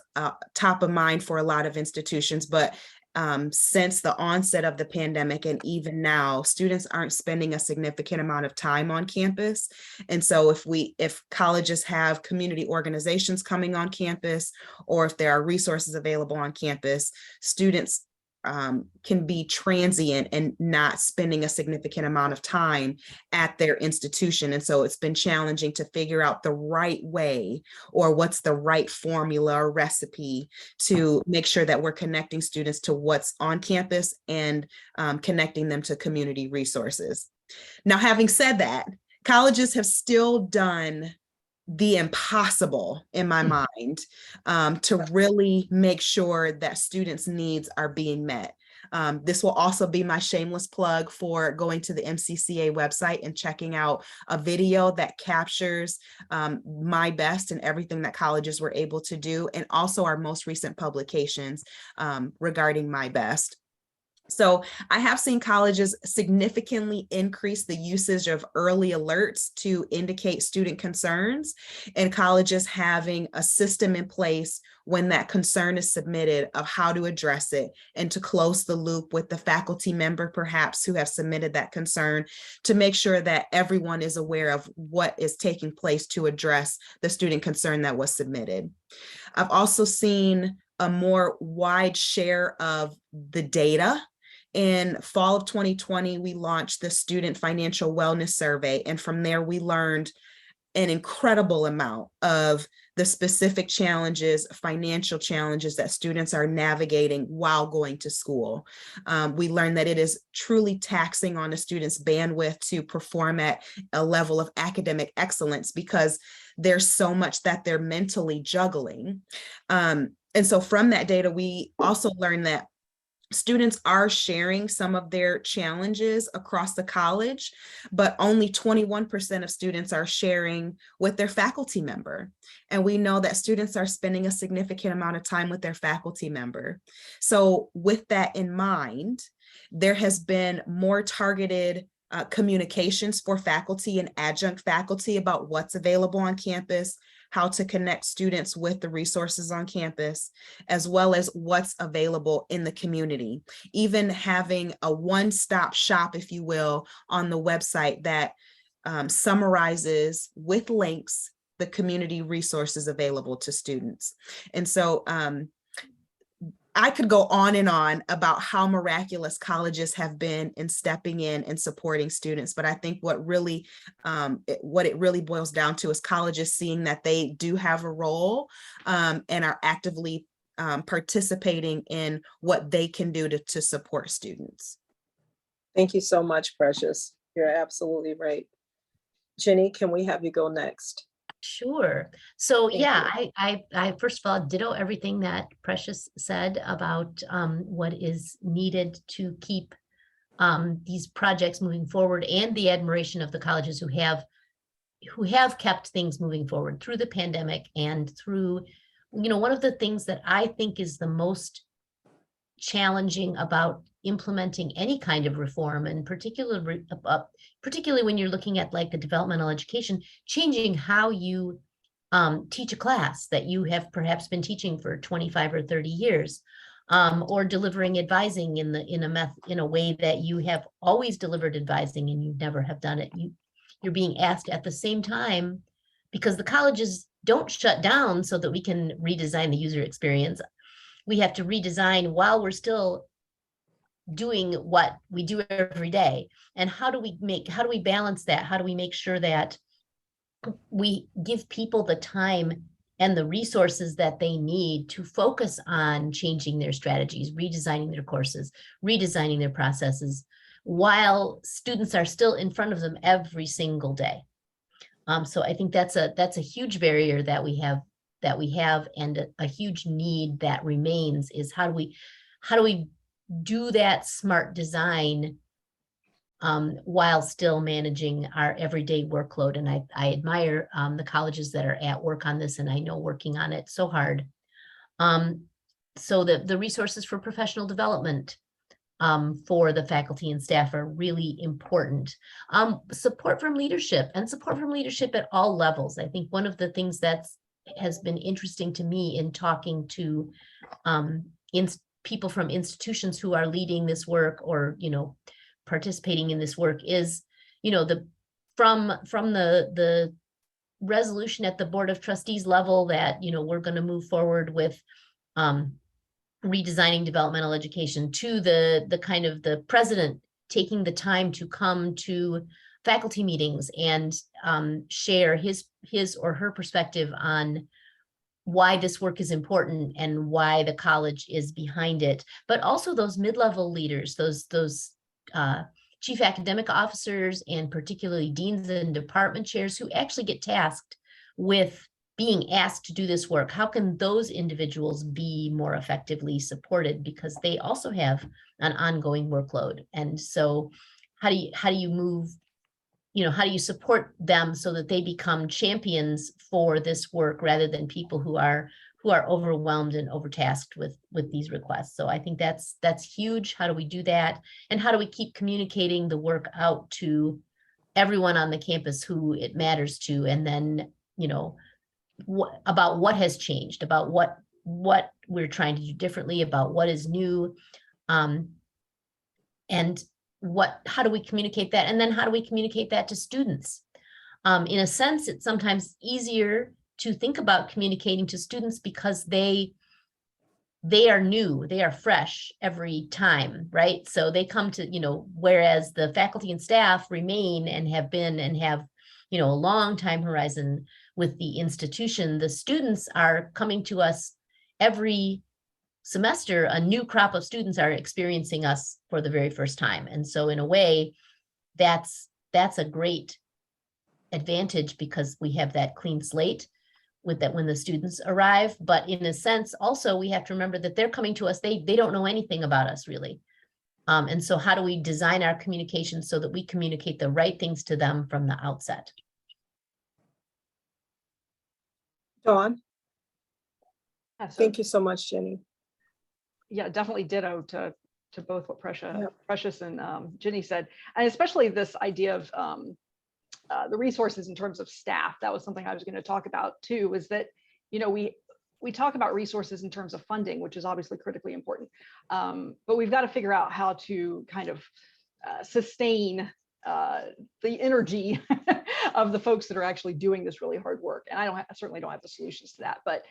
top of mind for a lot of institutions, but since the onset of the pandemic and even now, students aren't spending a significant amount of time on campus. And so if colleges have community organizations coming on campus, or if there are resources available on campus, students can be transient and not spending a significant amount of time at their institution. And so it's been challenging to figure out the right way, or what's the right formula or recipe to make sure that we're connecting students to what's on campus and connecting them to community resources. Now, having said that, colleges have still done the impossible in my mind to really make sure that students' needs are being met. This will also be my shameless plug for going to the MCCA website and checking out a video that captures my best and everything that colleges were able to do, and also our most recent publications regarding my best. So I have seen colleges significantly increase the usage of early alerts to indicate student concerns, and colleges having a system in place when that concern is submitted of how to address it, and to close the loop with the faculty member perhaps who have submitted that concern, to make sure that everyone is aware of what is taking place to address the student concern that was submitted. I've also seen a more wide share of the data. In fall of 2020, we launched the Student Financial Wellness Survey, and from there we learned an incredible amount of the specific challenges, financial challenges that students are navigating while going to school. We learned that it is truly taxing on a student's bandwidth to perform at a level of academic excellence, because there's so much that they're mentally juggling. And so from that data, we also learned that students are sharing some of their challenges across the college, but only 21% of students are sharing with their faculty member. And we know that students are spending a significant amount of time with their faculty member. So with that in mind, there has been more targeted communications for faculty and adjunct faculty about what's available on campus, how to connect students with the resources on campus, as well as what's available in the community. Even having a one-stop shop, if you will, on the website that summarizes with links the community resources available to students. And so I could go on and on about how miraculous colleges have been in stepping in and supporting students, but I think what it really boils down to is colleges seeing that they do have a role and are actively participating in what they can do to support students. Thank you so much, Precious. You're absolutely right. Jenny, can we have you go next? Sure. So Thank yeah, I first of all ditto everything that Precious said about what is needed to keep these projects moving forward, and the admiration of the colleges who have kept things moving forward through the pandemic and through, one of the things that I think is the most challenging about implementing any kind of reform, and particularly when you're looking at like the developmental education, changing how you teach a class that you have perhaps been teaching for 25 or 30 years, or delivering advising in a way that you have always delivered advising and you never have done it. You're being asked at the same time, because the colleges don't shut down so that we can redesign the user experience. We have to redesign while we're still doing what we do every day. And how do we balance that? How do we make sure that we give people the time and the resources that they need to focus on changing their strategies, redesigning their courses, redesigning their processes, while students are still in front of them every single day? So I think that's a huge barrier that we have, and a huge need that remains, is how do we do that smart design while still managing our everyday workload. And I admire the colleges that are at work on this, and I know working on it so hard. So the resources for professional development for the faculty and staff are really important. Support from leadership at all levels. I think one of the things that has been interesting to me in talking to people from institutions who are leading this work, or participating in this work, is from the resolution at the Board of Trustees level that we're going to move forward with redesigning developmental education, to the kind of the president taking the time to come to faculty meetings and share his or her perspective on why this work is important and why the college is behind it. But also those mid-level leaders, those chief academic officers, and particularly deans and department chairs, who actually get tasked with being asked to do this work, how can those individuals be more effectively supported, because they also have an ongoing workload? And so how do you move, how do you support them so that they become champions for this work rather than people who are overwhelmed and overtasked with these requests? So I think that's huge. How do we do that? And how do we keep communicating the work out to everyone on the campus who it matters to? And then, about what has changed, about what we're trying to do differently, about what is new, and how do we communicate that? And then how do we communicate that to students? In a sense, it's sometimes easier to think about communicating to students because they are new, they are fresh every time, right? So they come to, whereas the faculty and staff remain and have been and have, a long time horizon with the institution, the students are coming to us every semester. A new crop of students are experiencing us for the very first time. And so in a way, that's a great advantage because we have that clean slate with that when the students arrive. But in a sense, also, we have to remember that they're coming to us, they don't know anything about us really. And so how do we design our communication so that we communicate the right things to them from the outset? Dawn, Yeah, so, thank you so much, Jenny. yeah, definitely ditto to both what Yep. Precious and Ginny said, and especially this idea of the resources in terms of staff. That was something I was going to talk about too, is that, we talk about resources in terms of funding, which is obviously critically important. But we've got to figure out how to kind of sustain the energy of the folks that are actually doing this really hard work. And I certainly don't have the solutions to that, but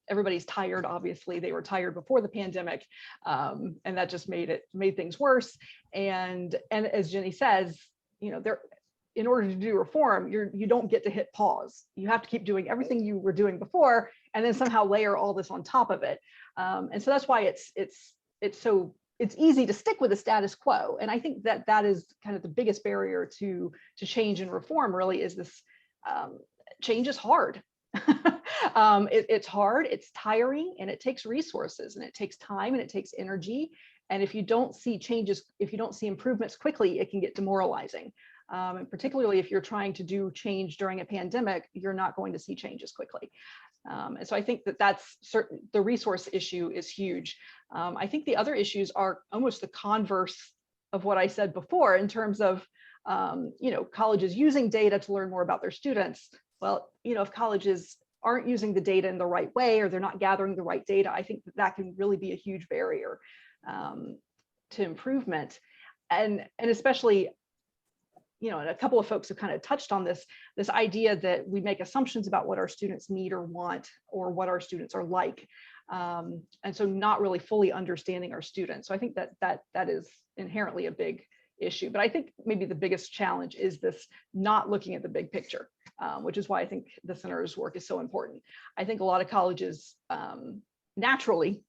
everybody's tired. Obviously, they were tired before the pandemic, and that just made things worse. And as Jenny says, in order to do reform, you don't get to hit pause. You have to keep doing everything you were doing before, and then somehow layer all this on top of it. And so that's why it's easy to stick with the status quo. And I think that is kind of the biggest barrier to change and reform. Really, is this change is hard. It's hard, it's tiring, and it takes resources, and it takes time, and it takes energy. And if you don't see changes, if you don't see improvements quickly, it can get demoralizing. And particularly if you're trying to do change during a pandemic, you're not going to see changes quickly. And so I think that's certain. The resource issue is huge. I think the other issues are almost the converse of what I said before in terms of, colleges using data to learn more about their students. Well, if colleges aren't using the data in the right way, or they're not gathering the right data, I think that can really be a huge barrier to improvement. And especially, and a couple of folks have kind of touched on this idea that we make assumptions about what our students need or want, or what our students are like. And so not really fully understanding our students. So I think that is inherently a big issue. But I think maybe the biggest challenge is this not looking at the big picture, which is why I think the center's work is so important. I think a lot of colleges, naturally,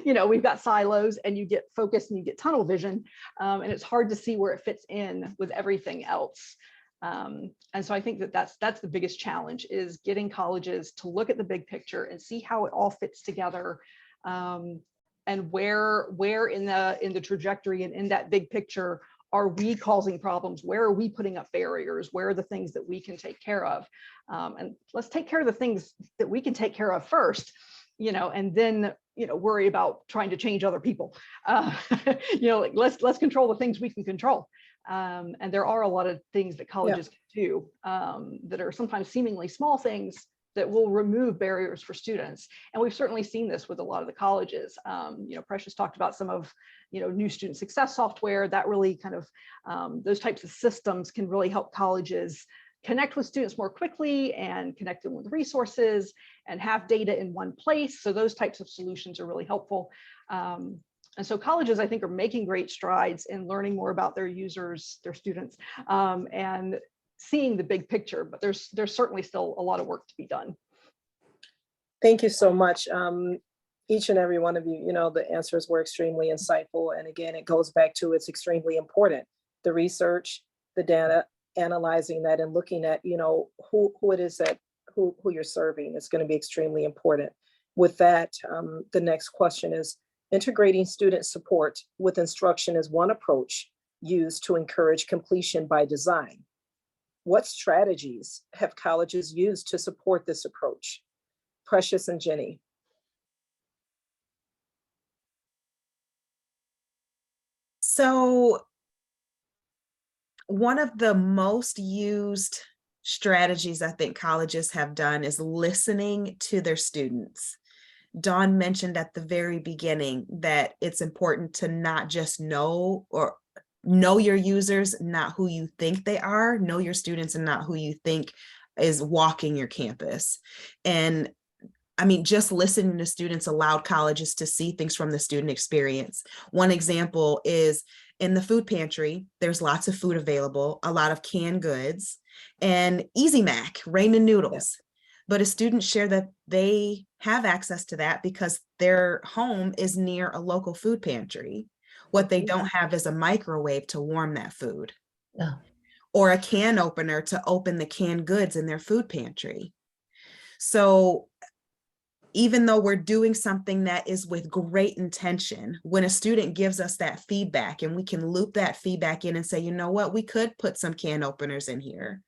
we've got silos, and you get focused and you get tunnel vision, and it's hard to see where it fits in with everything else. And so I think that's the biggest challenge, is getting colleges to look at the big picture and see how it all fits together, and where in the trajectory and in that big picture are we causing problems? Where are we putting up barriers? Where are the things that we can take care of? And let's take care of the things that we can take care of first, and then, worry about trying to change other people. Let's control the things we can control. And there are a lot of things that colleges can do that are sometimes seemingly small things that will remove barriers for students. And we've certainly seen this with a lot of the colleges. Precious talked about some of, new student success software that really kind of, those types of systems can really help colleges connect with students more quickly and connect them with resources and have data in one place. So those types of solutions are really helpful. And so colleges, I think, are making great strides in learning more about their users, their students, and seeing the big picture, but there's certainly still a lot of work to be done. Thank you so much. Each and every one of you, the answers were extremely insightful. And again, it goes back to, it's extremely important. The research, the data, analyzing that and looking at, who who you're serving is going to be extremely important. With that, the next question is, integrating student support with instruction is one approach used to encourage completion by design. What strategies have colleges used to support this approach? Precious and Jenny. So one of the most used strategies I think colleges have done is listening to their students. Dawn mentioned at the very beginning that it's important to not just know your users, not who you think they are, know your students and not who you think is walking your campus. And I mean, just listening to students allowed colleges to see things from the student experience. One example is in the food pantry, there's lots of food available, a lot of canned goods, and Easy Mac, ramen noodles. Yeah. But a student shared that they have access to that because their home is near a local food pantry. What they don't have is a microwave to warm that food. Yeah. Or a can opener to open the canned goods in their food pantry. So even though we're doing something that is with great intention, when a student gives us that feedback and we can loop that feedback in and say, you know what, we could put some can openers in here,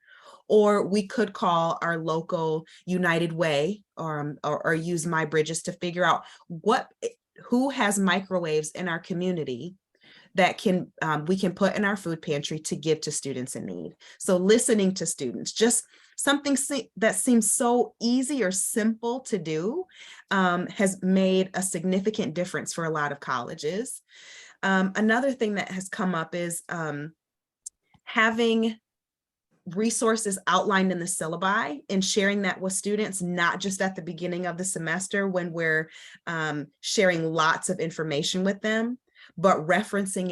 or we could call our local United Way or use My Bridges to figure out who has microwaves in our community that we can put in our food pantry to give to students in need. So listening to students, just something that seems so easy or simple to do, has made a significant difference for a lot of colleges. Another thing that has come up is having resources outlined in the syllabi and sharing that with students, not just at the beginning of the semester when we're sharing lots of information with them, but referencing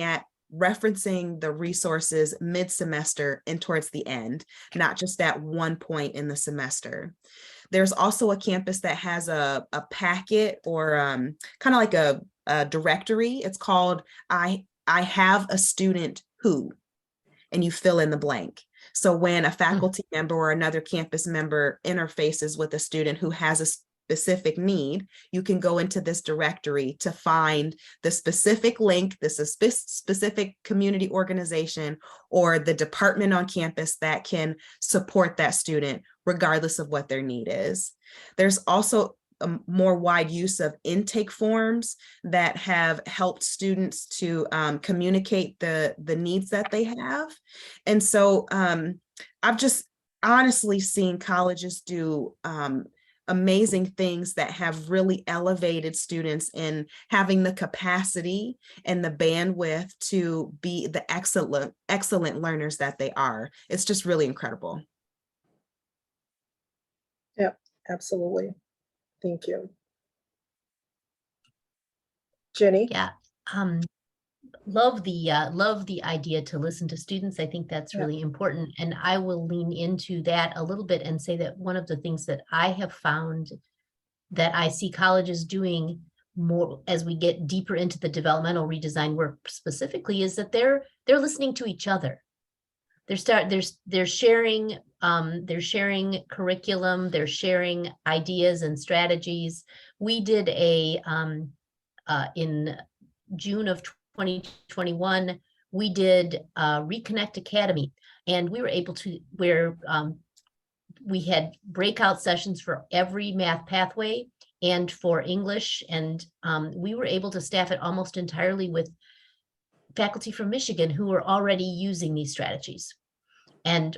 the resources mid-semester and towards the end, not just at one point in the semester. There's also a campus that has a packet or kind of like a directory. It's called I Have a Student Who, and you fill in the blank. So when a faculty member or another campus member interfaces with a student who has a specific need, you can go into this directory to find the specific link, this is specific community organization or the department on campus that can support that student regardless of what their need is. There's also a more wide use of intake forms that have helped students to communicate the needs that they have. And so I've just honestly seen colleges do amazing things that have really elevated students in having the capacity and the bandwidth to be the excellent learners that they are. It's just really incredible. Yep, absolutely. Thank you. Jenny? Yeah, love the idea to listen to students. I think that's really important. And I will lean into that a little bit and say that one of the things that I have found that I see colleges doing more as we get deeper into the developmental redesign work specifically is that they're listening to each other. They're sharing curriculum, they're sharing ideas and strategies. We did in June of 2021, we did Reconnect Academy, and we were able to we had breakout sessions for every math pathway and for English, and we were able to staff it almost entirely with faculty from Michigan who were already using these strategies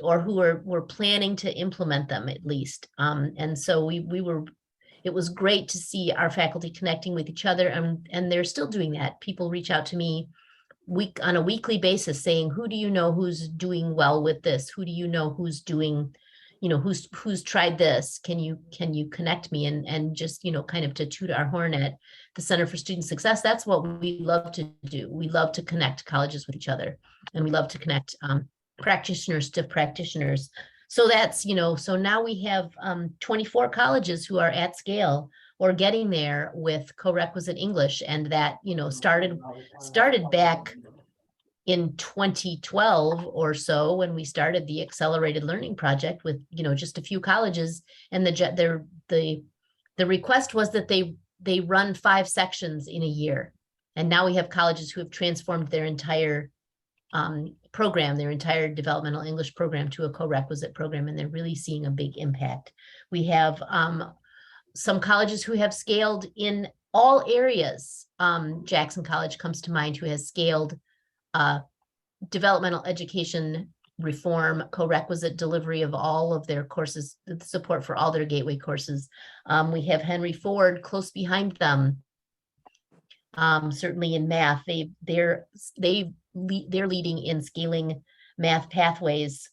or who were planning to implement them at least. And so it was great to see our faculty connecting with each other, and they're still doing that. People reach out to me on a weekly basis saying, who do you know who's doing well with this? Who do you know who's doing, who's tried this? Can you connect me? And just, kind of to toot our horn at the Center for Student Success. That's what we love to do. We love to connect colleges with each other, and we love to connect practitioners to practitioners. So that's, so now we have 24 colleges who are at scale or getting there with co-requisite English. And that, started back in 2012 or so, when we started the Accelerated Learning Project with, just a few colleges, and the request was that they run 5 sections in a year. And now we have colleges who have transformed their entire program, their entire developmental English program, to a co-requisite program, and they're really seeing a big impact. We have some colleges who have scaled in all areas. Jackson College comes to mind, who has scaled developmental education reform, co-requisite delivery of all of their courses, support for all their gateway courses. We have Henry Ford close behind them. Certainly in math, they're leading in scaling math pathways.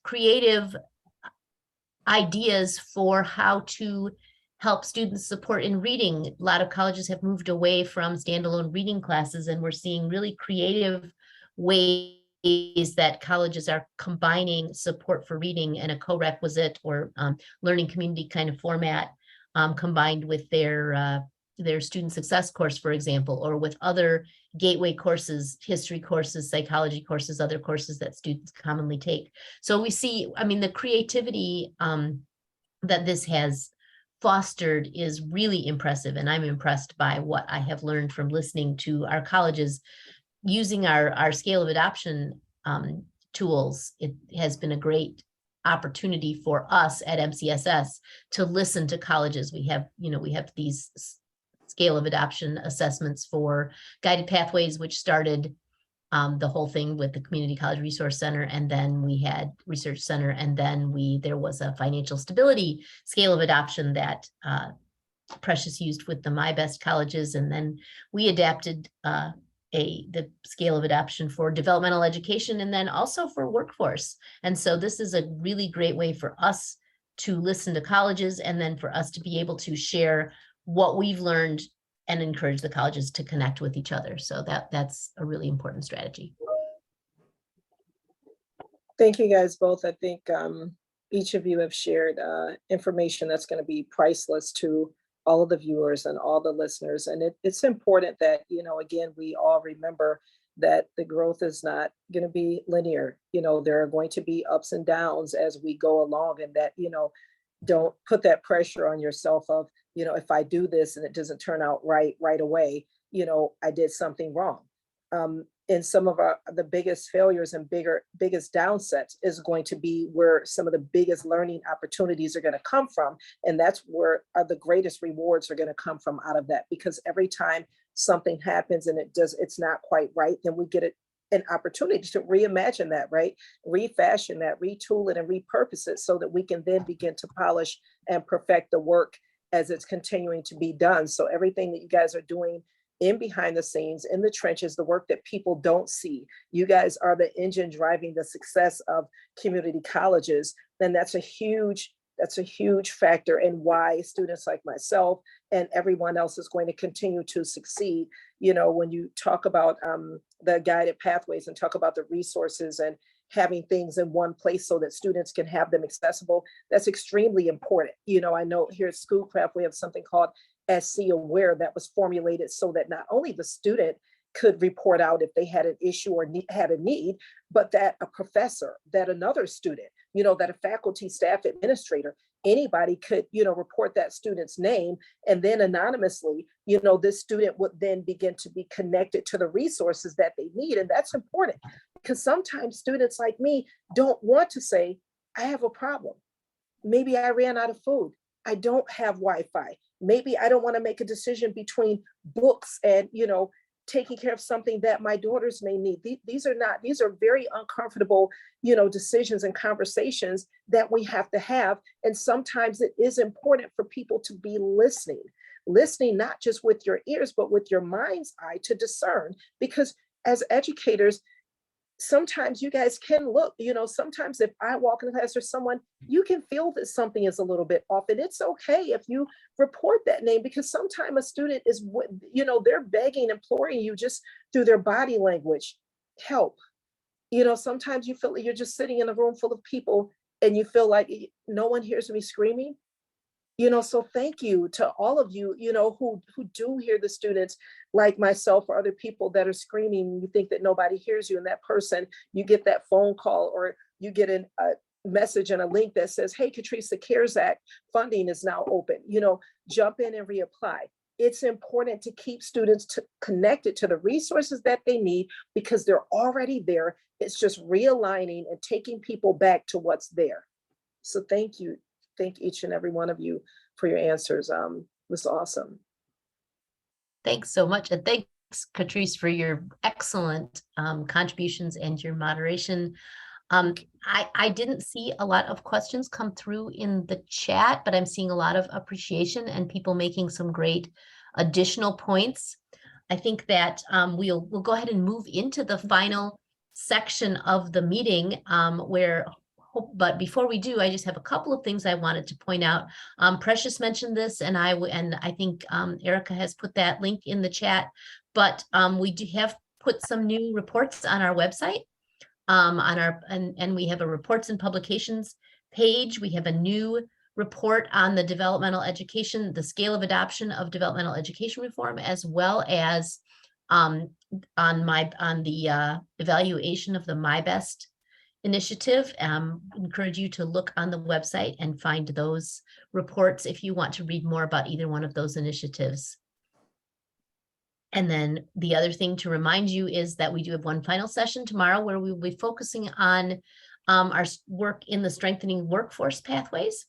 Creative ideas for how to help students support in reading. A lot of colleges have moved away from standalone reading classes, and we're seeing really creative ways that colleges are combining support for reading in a co-requisite or learning community kind of format, combined with their student success course, for example, or with other gateway courses, history courses, psychology courses, other courses that students commonly take. So we see, the creativity that this has fostered is really impressive. And I'm impressed by what I have learned from listening to our colleges using our scale of adoption tools. It has been a great opportunity for us at MCSS to listen to colleges. We have these scale of adoption assessments for guided pathways, which started the whole thing with the Community College Resource Center, and then we had Research Center, and then there was a financial stability scale of adoption that Precious used with the My Best colleges, and then we adapted the scale of adoption for developmental education, and then also for workforce. And so this is a really great way for us to listen to colleges, and then for us to be able to share what we've learned and encourage the colleges to connect with each other. So that's a really important strategy. Thank you guys both. I think each of you have shared information that's going to be priceless to all of the viewers and all the listeners. And it's important that, again, we all remember that the growth is not going to be linear. There are going to be ups and downs as we go along, and that, don't put that pressure on yourself of, if I do this and it doesn't turn out right away, I did something wrong. And some of the biggest failures and biggest downsets is going to be where some of the biggest learning opportunities are going to come from. And that's where the greatest rewards are going to come from out of that, because every time something happens and it's not quite right, then we get an opportunity to reimagine that, right? Refashion that, retool it, and repurpose it so that we can then begin to polish and perfect the work as it's continuing to be done. So everything that you guys are doing in behind the scenes, in the trenches, the work that people don't see, you guys are the engine driving the success of community colleges. And that's a huge factor in why students like myself and everyone else is going to continue to succeed. When you talk about the guided pathways and talk about the resources and having things in one place so that students can have them accessible, that's extremely important. I know here at Schoolcraft, we have something called SC Aware that was formulated so that not only the student could report out if they had an issue or had a need, but that a professor, that another student, that a faculty, staff, administrator, anybody could, report that student's name, and then anonymously, this student would then begin to be connected to the resources that they need. And that's important, because sometimes students like me don't want to say, I have a problem. Maybe I ran out of food. I don't have Wi-Fi. Maybe I don't want to make a decision between books and, taking care of something that my daughters may need. These are very uncomfortable, decisions and conversations that we have to have. And sometimes it is important for people to be listening, not just with your ears, but with your mind's eye to discern. Because as educators, sometimes you guys can look, sometimes if I walk in the class or someone, you can feel that something is a little bit off, and it's okay if you report that name, because sometimes a student is, they're begging, imploring you just through their body language, help. Sometimes you feel like you're just sitting in a room full of people and you feel like no one hears me screaming. So thank you to all of you, who do hear the students like myself or other people that are screaming. You think that nobody hears you, and that person, you get that phone call or you get a message and a link that says, hey, Catrice, the CARES Act funding is now open. Jump in and reapply. It's important to keep students connected to the resources that they need because they're already there. It's just realigning and taking people back to what's there. So thank you. Thank each and every one of you for your answers. It was awesome. Thanks so much. And thanks, Catrice, for your excellent contributions and your moderation. I didn't see a lot of questions come through in the chat, but I'm seeing a lot of appreciation and people making some great additional points. I think that we'll go ahead and move into the final section of the meeting but before we do, I just have a couple of things I wanted to point out. Precious mentioned this, and I think Erica has put that link in the chat, but we do have put some new reports on our website. And we have a reports and publications page. We have a new report on the developmental education, the scale of adoption of developmental education reform, as well as on the evaluation of the MyBest initiative. Encourage you to look on the website and find those reports if you want to read more about either one of those initiatives. And then the other thing to remind you is that we do have one final session tomorrow where we will be focusing on our work in the strengthening workforce pathways.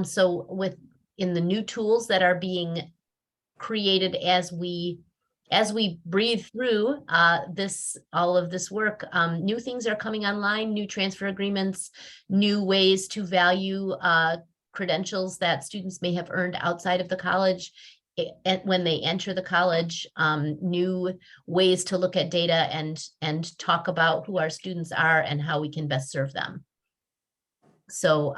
So in the new tools that are being created as we breathe through all of this work, new things are coming online, new transfer agreements, new ways to value credentials that students may have earned outside of the college when they enter the college, new ways to look at data and talk about who our students are and how we can best serve them. So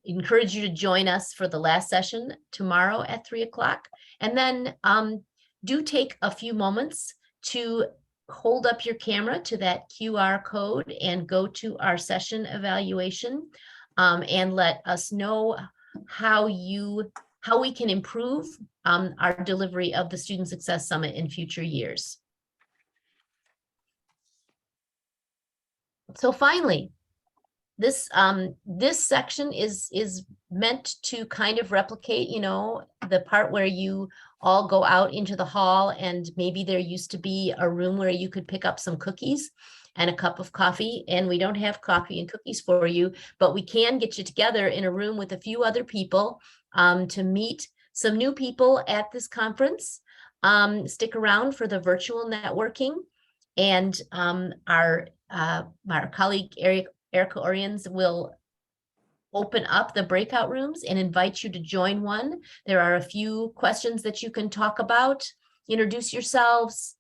encourage you to join us for the last session tomorrow at 3 o'clock. And then do take a few moments to hold up your camera to that QR code and go to our session evaluation and let us know how we can improve our delivery of the Student Success Summit in future years. So finally, this section is meant to kind of replicate, the part where you all go out into the hall and maybe there used to be a room where you could pick up some cookies and a cup of coffee, and we don't have coffee and cookies for you, but we can get you together in a room with a few other people to meet some new people at this conference. Stick around for the virtual networking, and our colleague Erica Oriens will open up the breakout rooms and invite you to join one. There are a few questions that you can talk about. Introduce yourselves,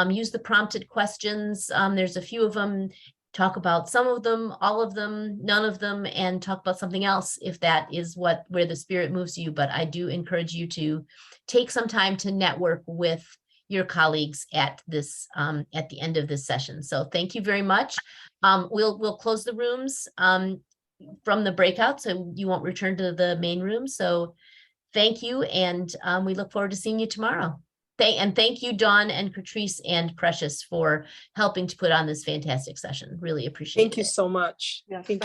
use the prompted questions. There's a few of them. Talk about some of them, all of them, none of them, and talk about something else if that is where the spirit moves you. But I do encourage you to take some time to network with your colleagues at this at the end of this session. So thank you very much. We'll close the rooms from the breakout, so you won't return to the main room. So thank you, and we look forward to seeing you tomorrow. Thank you, Dawn and Catrice and Precious, for helping to put on this fantastic session. Really appreciate it. Thank you so much. Yes, Thank